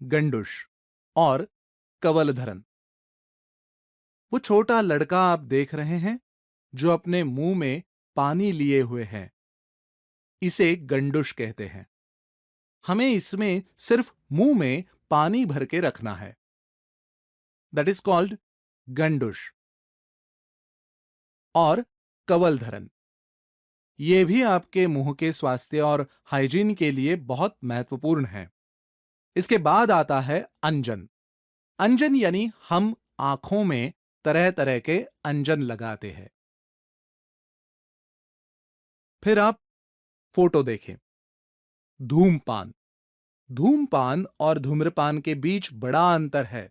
Speaker 2: गंडुश और कवलधरन। वो छोटा लड़का आप देख रहे हैं जो अपने मुंह में पानी लिए हुए है, इसे गंडुश कहते हैं। हमें इसमें सिर्फ मुंह में पानी भर के रखना है। That is called gandush. और कवलधरन, ये भी आपके मुंह के स्वास्थ्य और हाइजीन के लिए बहुत महत्वपूर्ण है। इसके बाद आता है अंजन। अंजन यानी हम आंखों में तरह तरह के अंजन लगाते हैं। फिर आप फोटो देखें। धूमपान। धूमपान और धूम्रपान के बीच बड़ा अंतर है।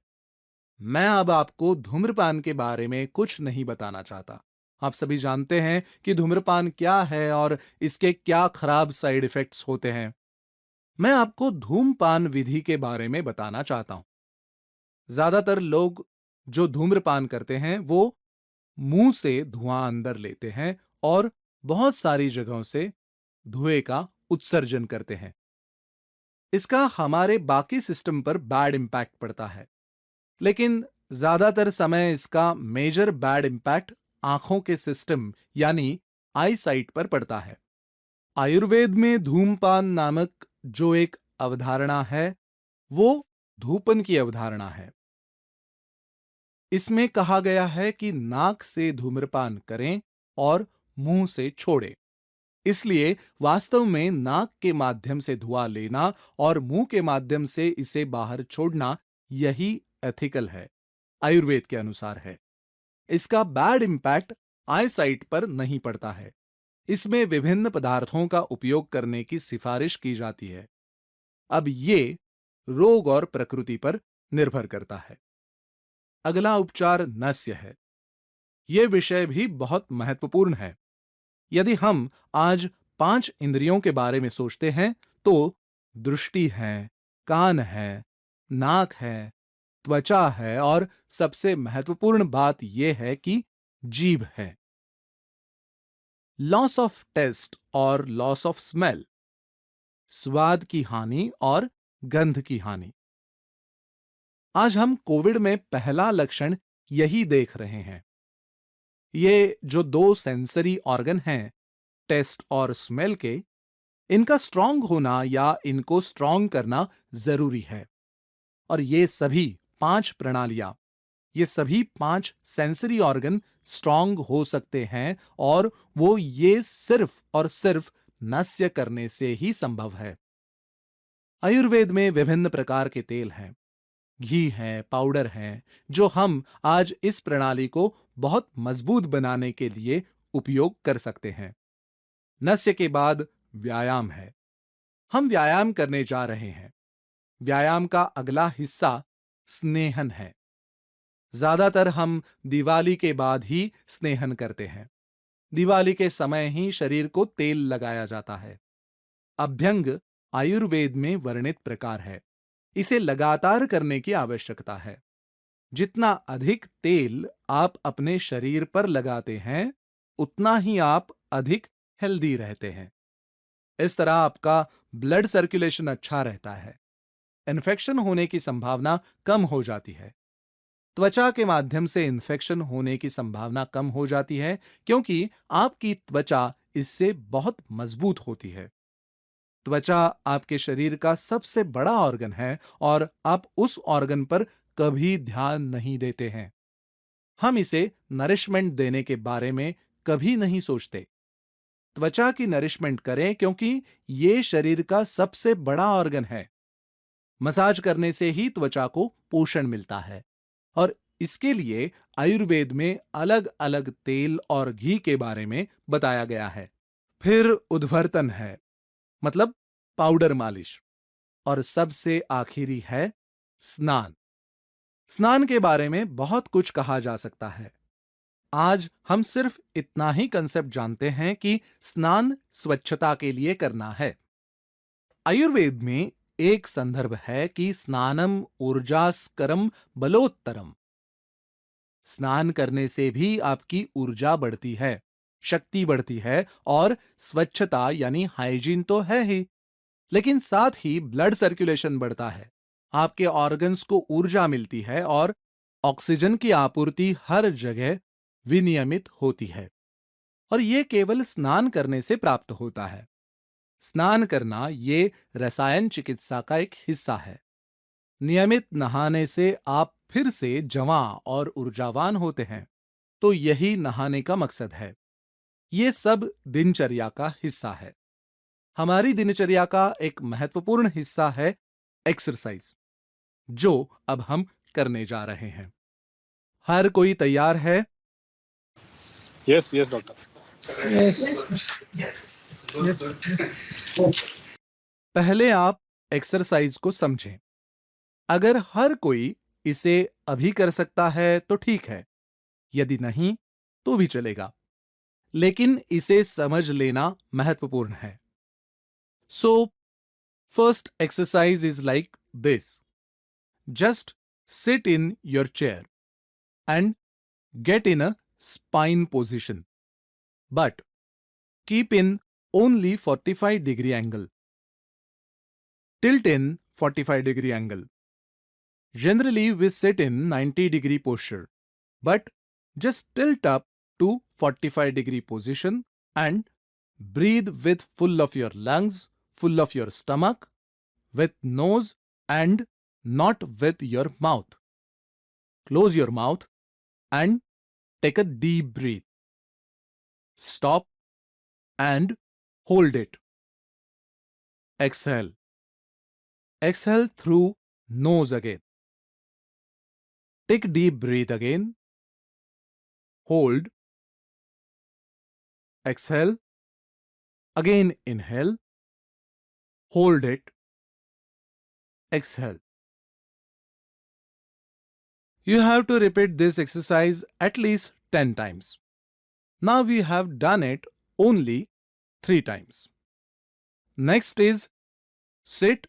Speaker 2: मैं अब आपको धूम्रपान के बारे में कुछ नहीं बताना चाहता। आप सभी जानते हैं कि धूम्रपान क्या है और इसके क्या खराब साइड इफेक्ट्स होते हैं। मैं आपको धूमपान विधि के बारे में बताना चाहता हूं। ज्यादातर लोग जो धूम्रपान करते हैं वो मुंह से धुआं अंदर लेते हैं और बहुत सारी जगहों से धुएं का उत्सर्जन करते हैं। इसका हमारे बाकी सिस्टम पर बैड इंपैक्ट पड़ता है, लेकिन ज्यादातर समय इसका मेजर बैड इंपैक्ट आंखों के सिस्टम यानी आई साइट पर पड़ता है। आयुर्वेद में धूमपान नामक जो एक अवधारणा है वो धूपन की अवधारणा है। इसमें कहा गया है कि नाक से धूम्रपान करें और मुंह से छोड़ें। इसलिए वास्तव में नाक के माध्यम से धुआं लेना और मुंह के माध्यम से इसे बाहर छोड़ना यही एथिकल है, आयुर्वेद के अनुसार है। इसका बैड इंपैक्ट आई साइट पर नहीं पड़ता है। इसमें विभिन्न पदार्थों का उपयोग करने की सिफारिश की जाती है। अब ये रोग और प्रकृति पर निर्भर करता है। अगला उपचार नस्य है। यह विषय भी बहुत महत्वपूर्ण है। यदि हम आज 5 इंद्रियों के बारे में सोचते हैं तो दृष्टि है, कान है, नाक है, त्वचा है और सबसे महत्वपूर्ण बात यह है कि जीभ है। लॉस ऑफ टेस्ट और लॉस ऑफ स्मेल, स्वाद की हानि और गंध की हानि। आज हम कोविड में पहला लक्षण यही देख रहे हैं। ये जो 2 सेंसरी ऑर्गन हैं, टेस्ट और स्मेल के, इनका स्ट्रांग होना या इनको स्ट्रांग करना जरूरी है। और ये सभी 5 प्रणालियां, ये सभी 5 सेंसरी ऑर्गन स्ट्रांग हो सकते हैं और वो ये सिर्फ और सिर्फ नस्य करने से ही संभव है। आयुर्वेद में विभिन्न प्रकार के तेल हैं, घी है, पाउडर हैं, जो हम आज इस प्रणाली को बहुत मजबूत बनाने के लिए उपयोग कर सकते हैं। नस्य के बाद व्यायाम है। हम व्यायाम करने जा रहे हैं। व्यायाम का अगला हिस्सा स्नेहन है। ज्यादातर हम दिवाली के बाद ही स्नेहन करते हैं। दिवाली के समय ही शरीर को तेल लगाया जाता है। अभ्यंग आयुर्वेद में वर्णित प्रकार है। इसे लगातार करने की आवश्यकता है। जितना अधिक तेल आप अपने शरीर पर लगाते हैं, उतना ही आप अधिक हेल्दी रहते हैं। इस तरह आपका ब्लड सर्कुलेशन अच्छा रहता है। इन्फेक्शन होने की संभावना कम हो जाती है। त्वचा के माध्यम से इन्फेक्शन होने की संभावना कम हो जाती है, क्योंकि आपकी त्वचा इससे बहुत मजबूत होती है। त्वचा आपके शरीर का सबसे बड़ा ऑर्गन है और आप उस ऑर्गन पर कभी ध्यान नहीं देते हैं। हम इसे नरिशमेंट देने के बारे में कभी नहीं सोचते। त्वचा की नरिशमेंट करें, क्योंकि ये शरीर का सबसे बड़ा ऑर्गन है। मसाज करने से ही त्वचा को पोषण मिलता है और इसके लिए आयुर्वेद में अलग अलग तेल और घी के बारे में बताया गया है। फिर उद्वर्तन है, मतलब पाउडर मालिश। और सबसे आखिरी है स्नान। स्नान के बारे में बहुत कुछ कहा जा सकता है। आज हम सिर्फ इतना ही कंसेप्ट जानते हैं कि स्नान स्वच्छता के लिए करना है। आयुर्वेद में एक संदर्भ है कि स्नानम ऊर्जास्करम बलोत्तरम। स्नान करने से भी आपकी ऊर्जा बढ़ती है, शक्ति बढ़ती है और स्वच्छता यानी हाइजीन तो है ही, लेकिन साथ ही ब्लड सर्कुलेशन बढ़ता है, आपके ऑर्गन्स को ऊर्जा मिलती है और ऑक्सीजन की आपूर्ति हर जगह विनियमित होती है। और यह केवल स्नान करने से प्राप्त होता है। स्नान करना ये रसायन चिकित्सा का एक हिस्सा है। नियमित नहाने से आप फिर से जवां और ऊर्जावान होते हैं। तो यही नहाने का मकसद है। ये सब दिनचर्या का हिस्सा है। हमारी दिनचर्या का एक महत्वपूर्ण हिस्सा है एक्सरसाइज, जो अब हम करने जा रहे हैं। हर कोई तैयार है?
Speaker 1: Yes, yes, doctor.
Speaker 2: पहले आप एक्सरसाइज को समझें। अगर हर कोई इसे अभी कर सकता है तो ठीक है, यदि नहीं तो भी चलेगा, लेकिन इसे समझ लेना महत्वपूर्ण है। So first exercise is like this. Just sit in your chair and get in a spine position, but keep in only 45-degree angle. Tilt in 45-degree angle. Generally we sit in 90-degree posture, but just tilt up to 45-degree position and breathe with full of your lungs, full of your stomach, with nose and not with your mouth. Close your mouth and take a deep breath. Stop and hold it. Exhale. Exhale through nose again. Take deep breath again. Hold. Exhale. Again inhale. Hold it. Exhale. You have to repeat this exercise at least 10 times. Now we have done it only 3 times. Next is sit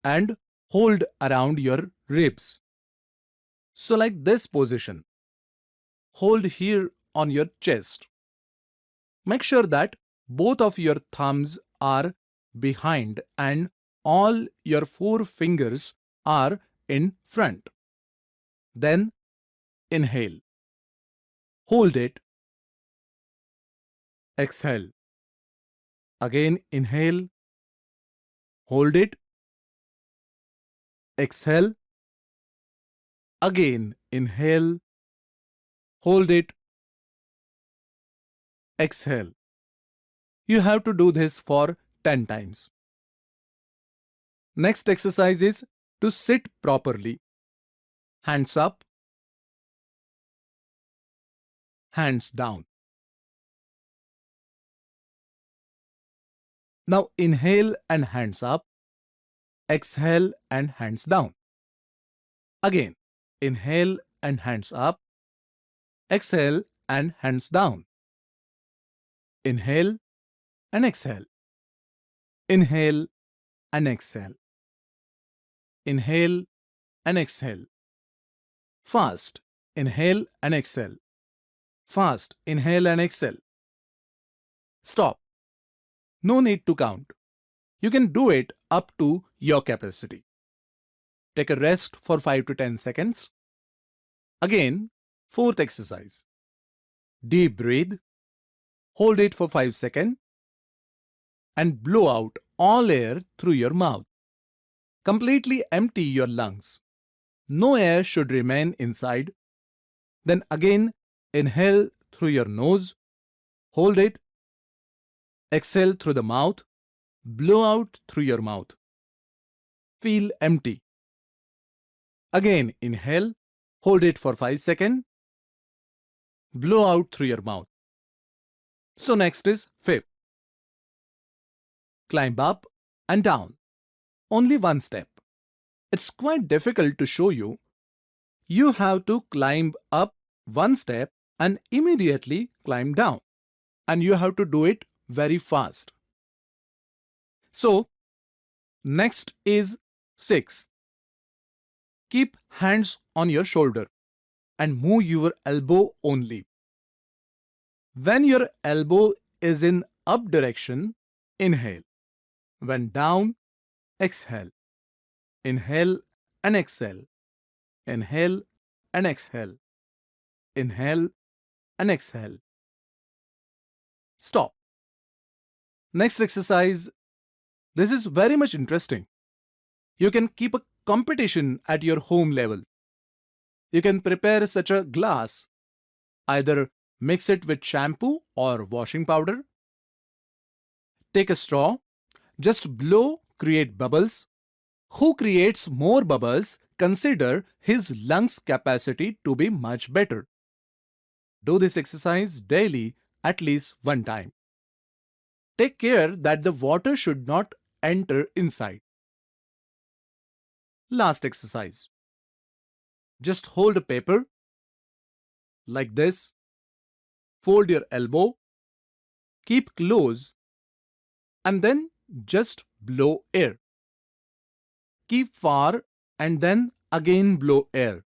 Speaker 2: and hold around your ribs. So like this position. Hold here on your chest. Make sure that both of your thumbs are behind and all your 4 fingers are in front. Then inhale. Hold it. Exhale. Again inhale. Hold it. Exhale. Again inhale. Hold it. Exhale. You have to do this for 10 times. Next exercise is to sit properly. Hands up. Hands down. Now inhale and hands up. Exhale and hands down. Again, inhale and hands up. Exhale and hands down. Inhale and exhale. Inhale and exhale. Inhale and exhale. Fast. Inhale and exhale. Fast. Inhale and exhale. Stop. No need to count. You can do it up to your capacity. Take a rest for 5 to 10 seconds. Again, fourth exercise. Deep breathe. Hold it for 5 seconds. And blow out all air through your mouth. Completely empty your lungs. No air should remain inside. Then again, inhale through your nose. Hold it. Exhale through the mouth. Blow out through your mouth. Feel empty. Again, inhale. Hold it for 5 seconds. Blow out through your mouth. So next is fifth. Climb up and down. Only one step. It's quite difficult to show you. You have to climb up one step and immediately climb down. And you have to do it very fast. So, next is sixth. Keep hands on your shoulder and move your elbow only. When your elbow is in up direction, inhale. When down, exhale. Inhale and exhale. Inhale and exhale. Inhale and exhale. Stop. Next exercise. This is very much interesting. You can keep a competition at your home level. You can prepare such a glass. Either mix it with shampoo or washing powder. Take a straw. Just blow, create bubbles. Who creates more bubbles, consider his lungs capacity to be much better. Do this exercise daily at least one time. Take care that the water should not enter inside. Last exercise. Just hold a paper like this. Fold your elbow. Keep close. And then just blow air. Keep far and then again blow air.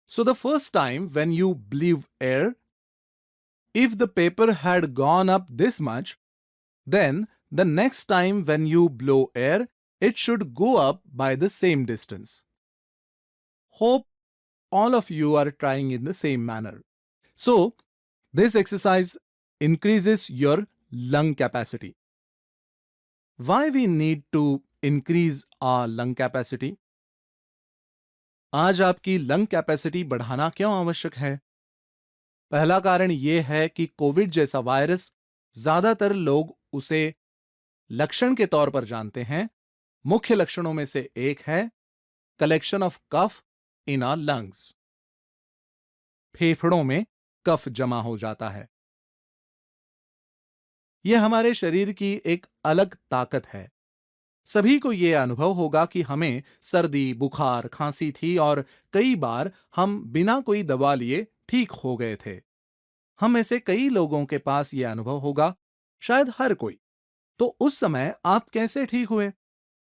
Speaker 2: So the first time when you blew air, if the paper had gone up this much, then the next time when you blow air, it should go up by the same distance. Hope all of you are trying in the same manner. So, this exercise increases your lung capacity. Why we need to increase our lung capacity? आज आपकी lung capacity बढ़ाना क्यों आवश्यक है? पहला कारण यह है कि कोविड जैसा वायरस ज्यादातर लोग उसे लक्षण के तौर पर जानते हैं. मुख्य लक्षणों में से एक है collection of cough in our lungs. फेफड़ों में कफ जमा हो जाता है. यह हमारे शरीर की एक अलग ताकत है. सभी को यह अनुभव होगा कि हमें सर्दी, बुखार, खांसी थी और कई बार हम बिना कोई दवा लिए ठीक हो गए थे. हम में से कई लोगों के पास यह अनुभव होगा, शायद हर कोई. तो उस समय आप कैसे ठीक हुए?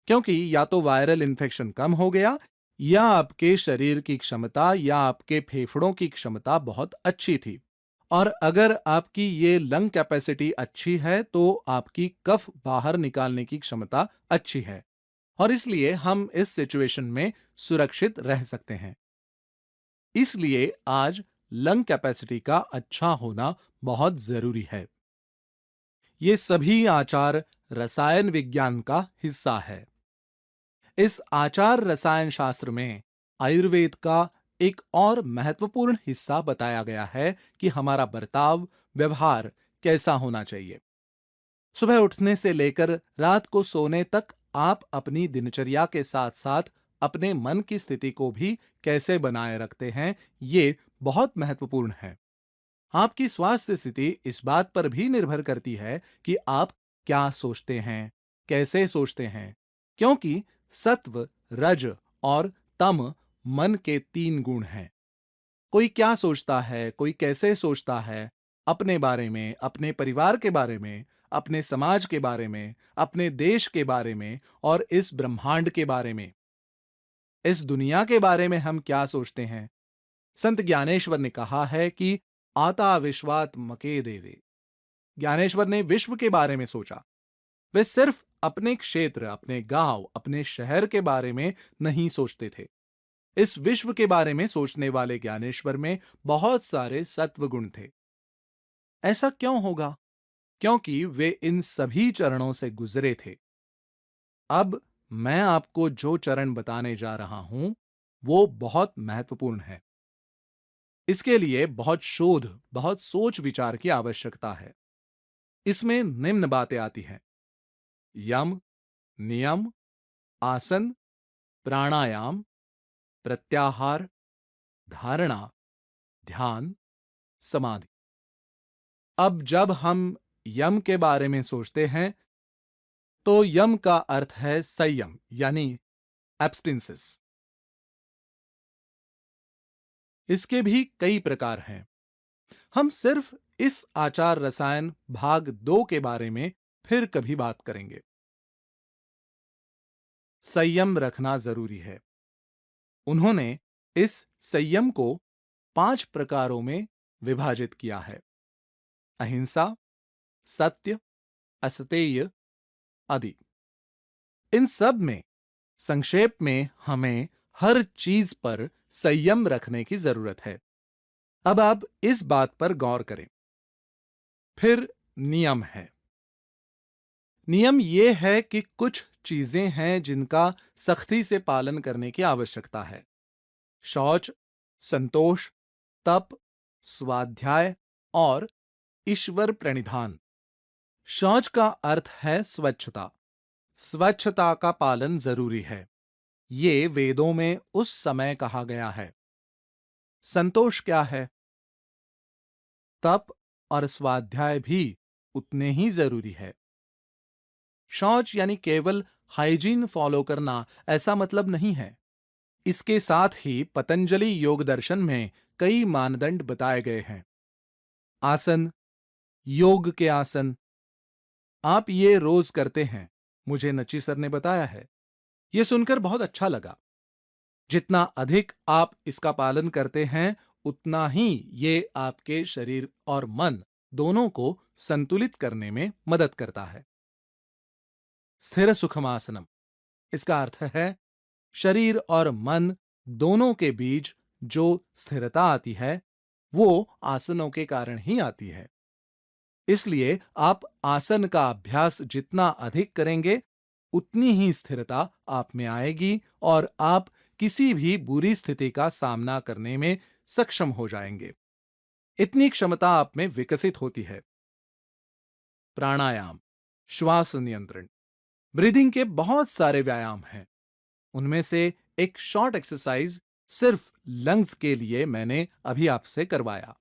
Speaker 2: क्योंकि या तो वायरल इन्फेक्शन कम हो गया या आपके शरीर की क्षमता या आपके फेफड़ों की क्षमता बहुत अच्छी थी. और अगर आपकी ये लंग कैपेसिटी अच्छी है तो आपकी कफ बाहर निकालने की क्षमता अच्छी है और इसलिए हम इस सिचुएशन में सुरक्षित रह सकते हैं. इसलिए आज लंग कैपेसिटी का अच्छा होना बहुत जरूरी है. ये सभी आचार रसायन विज्ञान का हिस्सा है. इस आचार रसायन शास्त्र में आयुर्वेद का एक और महत्वपूर्ण हिस्सा बताया गया है कि हमारा बर्ताव, व्यवहार कैसा होना चाहिए. सुबह उठने से लेकर रात को सोने तक आप अपनी दिनचर्या के साथ साथ अपने मन की स्थिति को भी कैसे बनाए रखते हैं, ये बहुत महत्वपूर्ण है. आपकी स्वास्थ्य स्थिति इस बात पर भी निर्भर करती है कि आप क्या सोचते हैं, कैसे सोचते हैं, क्योंकि सत्व, रज और तम मन के 3 गुण हैं. कोई क्या सोचता है, कोई कैसे सोचता है, अपने बारे में, अपने परिवार के बारे में, अपने समाज के बारे में, अपने देश के बारे में और इस ब्रह्मांड के बारे में, इस दुनिया के बारे में हम क्या सोचते हैं. संत ज्ञानेश्वर ने कहा है कि आता विश्वात मके देवे. ज्ञानेश्वर ने विश्व के बारे में सोचा. वे सिर्फ अपने क्षेत्र, अपने गांव, अपने शहर के बारे में नहीं सोचते थे. इस विश्व के बारे में सोचने वाले ज्ञानेश्वर में बहुत सारे सत्व गुण थे. ऐसा क्यों होगा? क्योंकि वे इन सभी चरणों से गुजरे थे. अब मैं आपको जो चरण बताने जा रहा हूं, वो बहुत महत्वपूर्ण है. इसके लिए बहुत शोध, बहुत सोच विचार की आवश्यकता है. इसमें निम्न बातें आती हैं: यम, नियम, आसन, प्राणायाम, प्रत्याहार, धारणा, ध्यान, समाधि। अब जब हम यम के बारे में सोचते हैं तो यम का अर्थ है संयम यानी एब्स्टिनेंस। इसके भी कई प्रकार हैं। हम सिर्फ इस आचार रसायन भाग 2 के बारे में फिर कभी बात करेंगे। संयम रखना जरूरी है। उन्होंने इस संयम को 5 प्रकारों में विभाजित किया है। अहिंसा, सत्य, अस्तेय आदि। इन सब में संक्षेप में हमें हर चीज पर संयम रखने की जरूरत है। अब आप इस बात पर गौर करें। फिर नियम है। नियम यह है कि कुछ चीजें हैं जिनका सख्ती से पालन करने की आवश्यकता है। शौच, संतोष, तप, स्वाध्याय और ईश्वर प्रणिधान। शौच का अर्थ है स्वच्छता। स्वच्छता का पालन जरूरी है। ये वेदों में उस समय कहा गया है। संतोष क्या है? तप और स्वाध्याय भी उतने ही जरूरी है। शौच यानी केवल हाइजीन फॉलो करना, ऐसा मतलब नहीं है। इसके साथ ही पतंजलि योग दर्शन में कई मानदंड बताए गए हैं। आसन, योग के आसन। आप ये रोज करते हैं, मुझे नची सर ने बताया है। यह सुनकर बहुत अच्छा लगा। जितना अधिक आप इसका पालन करते हैं, उतना ही ये आपके शरीर और मन दोनों को संतुलित करने में मदद करता है। स्थिर सुखमासनम। इसका अर्थ है शरीर और मन दोनों के बीच जो स्थिरता आती है, वो आसनों के कारण ही आती है। इसलिए आप आसन का अभ्यास जितना अधिक करेंगे, उतनी ही स्थिरता आप में आएगी और आप किसी भी बुरी स्थिति का सामना करने में सक्षम हो जाएंगे। इतनी क्षमता आप में विकसित होती है। प्राणायाम, श्वास नियंत्रण। ब्रीदिंग के बहुत सारे व्यायाम हैं। उनमें से एक शॉर्ट एक्सरसाइज सिर्फ लंग्स के लिए मैंने अभी आपसे करवाया।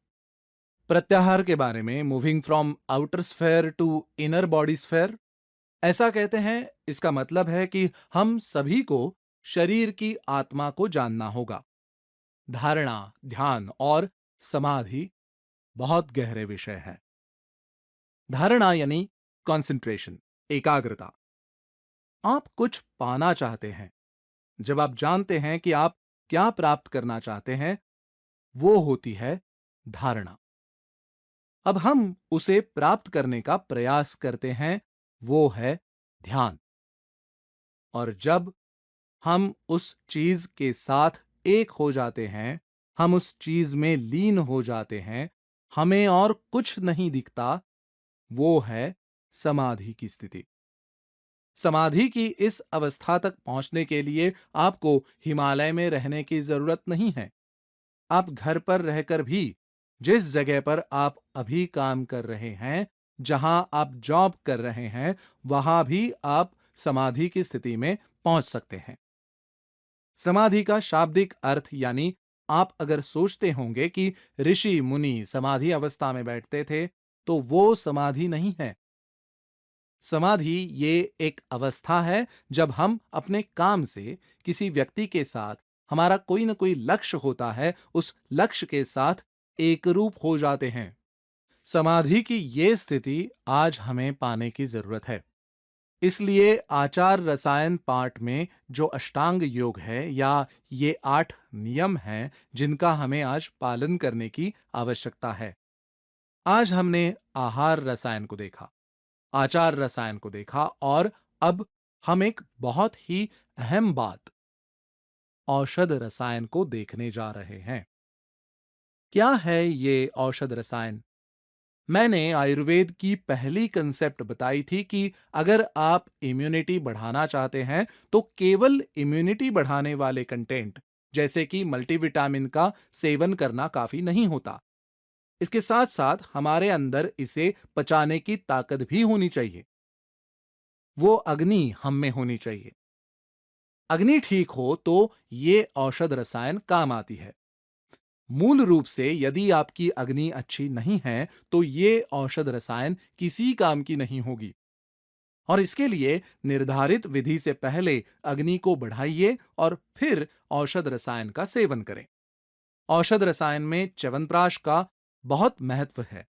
Speaker 2: प्रत्याहार के बारे में, moving from outer sphere to inner body sphere. ऐसा कहते हैं, इसका मतलब है कि हम सभी को शरीर की आत्मा को जानना होगा। धारणा, ध्यान और समाधि बहुत गहरे विषय है। धारणा यानी कंसंट्रेशन, एकाग्रता। आप कुछ पाना चाहते हैं। जब आप जानते हैं कि आप क्या प्राप्त करना चाहते हैं, वो होती है धारणा। अब हम उसे प्राप्त करने का प्रयास करते हैं, वो है ध्यान। और जब हम उस चीज के साथ एक हो जाते हैं, हम उस चीज में लीन हो जाते हैं, हमें और कुछ नहीं दिखता, वो है समाधि की स्थिति। समाधि की इस अवस्था तक पहुंचने के लिए आपको हिमालय में रहने की जरूरत नहीं है। आप घर पर रहकर भी जिस जगह पर आप अभी काम कर रहे हैं, जहां आप जॉब कर रहे हैं, वहां भी आप समाधि की स्थिति में पहुंच सकते हैं। समाधि का शाब्दिक अर्थ यानी आप अगर सोचते होंगे कि ऋषि मुनि समाधि अवस्था में बैठते थे, तो वो समाधि नहीं है। समाधि ये एक अवस्था है जब हम अपने काम से किसी व्यक्ति के साथ, हमारा कोई ना कोई लक्ष्य होता है, उस लक्ष्य के साथ एकरूप हो जाते हैं। समाधि की ये स्थिति आज हमें पाने की जरूरत है। इसलिए आचार रसायन पाठ में जो अष्टांग योग है, या ये 8 नियम हैं जिनका हमें आज पालन करने की आवश्यकता है। आज हमने आहार रसायन को देखा, आचार रसायन को देखा, और अब हम एक बहुत ही अहम बात, औषध रसायन को देखने जा रहे हैं। क्या है ये औषध रसायन? मैंने आयुर्वेद की पहली कंसेप्ट बताई थी कि अगर आप इम्यूनिटी बढ़ाना चाहते हैं, तो केवल इम्यूनिटी बढ़ाने वाले कंटेंट जैसे कि मल्टीविटामिन का सेवन करना काफी नहीं होता। इसके साथ साथ हमारे अंदर इसे पचाने की ताकत भी होनी चाहिए। वो अग्नि हम में होनी चाहिए। अग्नि ठीक हो तो ये औषध रसायन काम आती है। मूल रूप से यदि आपकी अग्नि अच्छी नहीं है तो ये औषध रसायन किसी काम की नहीं होगी। और इसके लिए निर्धारित विधि से पहले अग्नि को बढ़ाइए और फिर औषध रसायन का सेवन करें। औषध रसायन में च्यवनप्राश का बहुत महत्व है।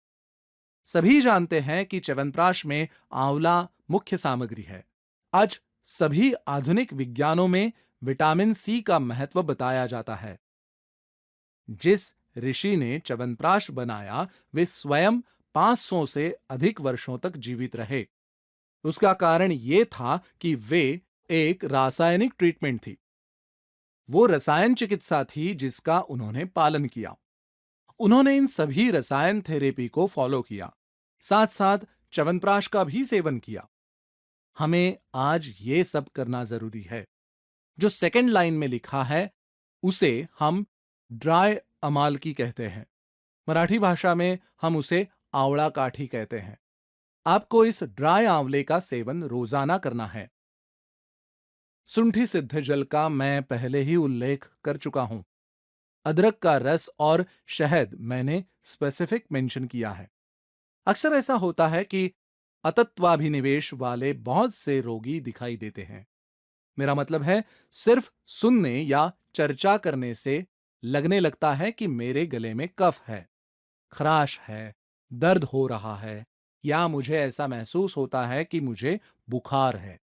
Speaker 2: सभी जानते हैं कि च्यवनप्राश में आंवला मुख्य सामग्री है। आज सभी आधुनिक विज्ञानों में विटामिन सी का महत्व बताया जाता है। जिस ऋषि ने च्यवनप्राश बनाया वे स्वयं 500 से अधिक वर्षों तक जीवित रहे। उसका कारण यह था कि वे एक रासायनिक ट्रीटमेंट थी। वो रसायन चिकित्सा थी जिसका उन्होंने पालन किया। उन्होंने इन सभी रसायन थेरेपी को फॉलो किया, साथ साथ च्यवनप्राश का भी सेवन किया। हमें आज ये सब करना जरूरी है। जो सेकंड लाइन में लिखा है उसे हम ड्राई अमालकी कहते हैं। मराठी भाषा में हम उसे आवड़ा काठी कहते हैं। आपको इस ड्राई आंवले का सेवन रोजाना करना है। सुंठी सिद्ध जल का मैं पहले ही उल्लेख कर चुका हूं। अदरक का रस और शहद मैंने स्पेसिफिक मेंशन किया है। अक्सर ऐसा होता है कि अतत्वाभिनिवेश वाले बहुत से रोगी दिखाई देते हैं। मेरा मतलब है सिर्फ सुनने या चर्चा करने से लगने लगता है कि मेरे गले में कफ है, खराश है, दर्द हो रहा है, या मुझे ऐसा महसूस होता है कि मुझे बुखार है।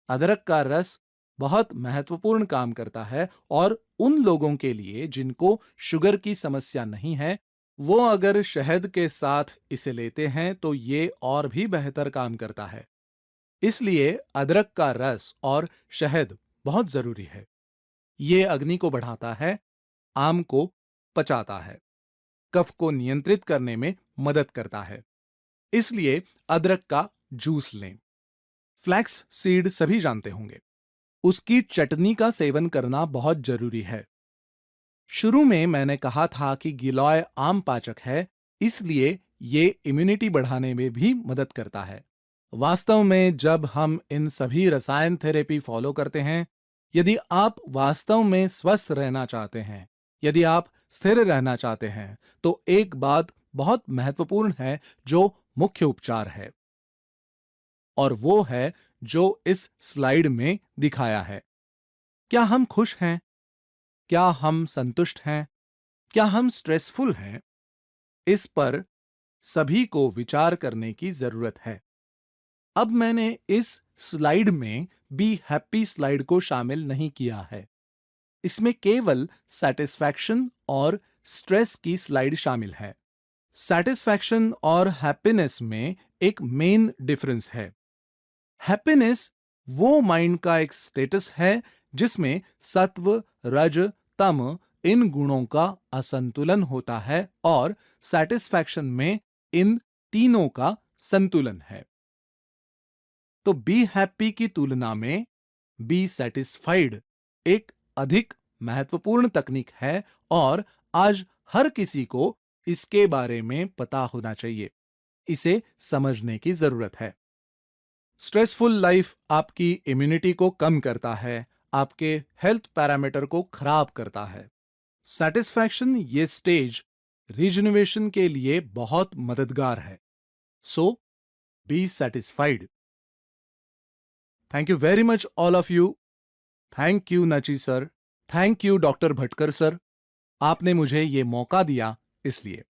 Speaker 2: अदरक का रस बहुत महत्वपूर्ण काम करता है और उन लोगों के लिए जिनको शुगर की समस्या नहीं है, वो अगर शहद के साथ इसे लेते हैं तो ये और भी बेहतर काम करता है। इसलिए अदरक का रस और शहद बहुत जरूरी है। ये अग्नि को बढ़ाता है, आम को पचाता है, कफ को नियंत्रित करने में मदद करता है। इसलिए अदरक का जूस लें। फ्लैक्स सीड सभी जानते होंगे। उसकी चटनी का सेवन करना बहुत जरूरी है। शुरू में मैंने कहा था कि गिलॉय आम पाचक है, इसलिए ये इम्यूनिटी बढ़ाने में भी मदद करता है। वास्तव में जब हम इन सभी रसायन थेरेपी फॉलो करते हैं, यदि आप वास्तव में स्वस्थ रहना चाहते हैं, यदि आप स्थिर रहना चाहते हैं, तो एक बात बहुत महत्वपूर्ण है जो मुख्य उपचार है, और वो है जो इस स्लाइड में दिखाया है। क्या हम खुश हैं? क्या हम संतुष्ट हैं? क्या हम स्ट्रेसफुल हैं? इस पर सभी को विचार करने की जरूरत है। अब मैंने इस स्लाइड में बी हैप्पी स्लाइड को शामिल नहीं किया है। इसमें केवल सैटिस्फैक्शन और स्ट्रेस की स्लाइड शामिल है। सैटिस्फैक्शन और हैप्पीनेस में एक मेन डिफरेंस है। हैप्पीनेस वो माइंड का एक स्टेटस है जिसमें सत्व, रज, तम इन गुणों का असंतुलन होता है, और सैटिस्फैक्शन में इन तीनों का संतुलन है। तो बी हैप्पी की तुलना में बी सेटिस्फाइड एक अधिक महत्वपूर्ण तकनीक है, और आज हर किसी को इसके बारे में पता होना चाहिए। इसे समझने की जरूरत है। स्ट्रेसफुल लाइफ आपकी इम्यूनिटी को कम करता है, आपके हेल्थ पैरामीटर को खराब करता है। सैटिस्फैक्शन ये स्टेज रिजनरेशन के लिए बहुत मददगार है। So be satisfied. Thank you very much all of you. Thank you Nachi sir. Thank you doctor Bhatkar sir. आपने मुझे ये मौका दिया इसलिए।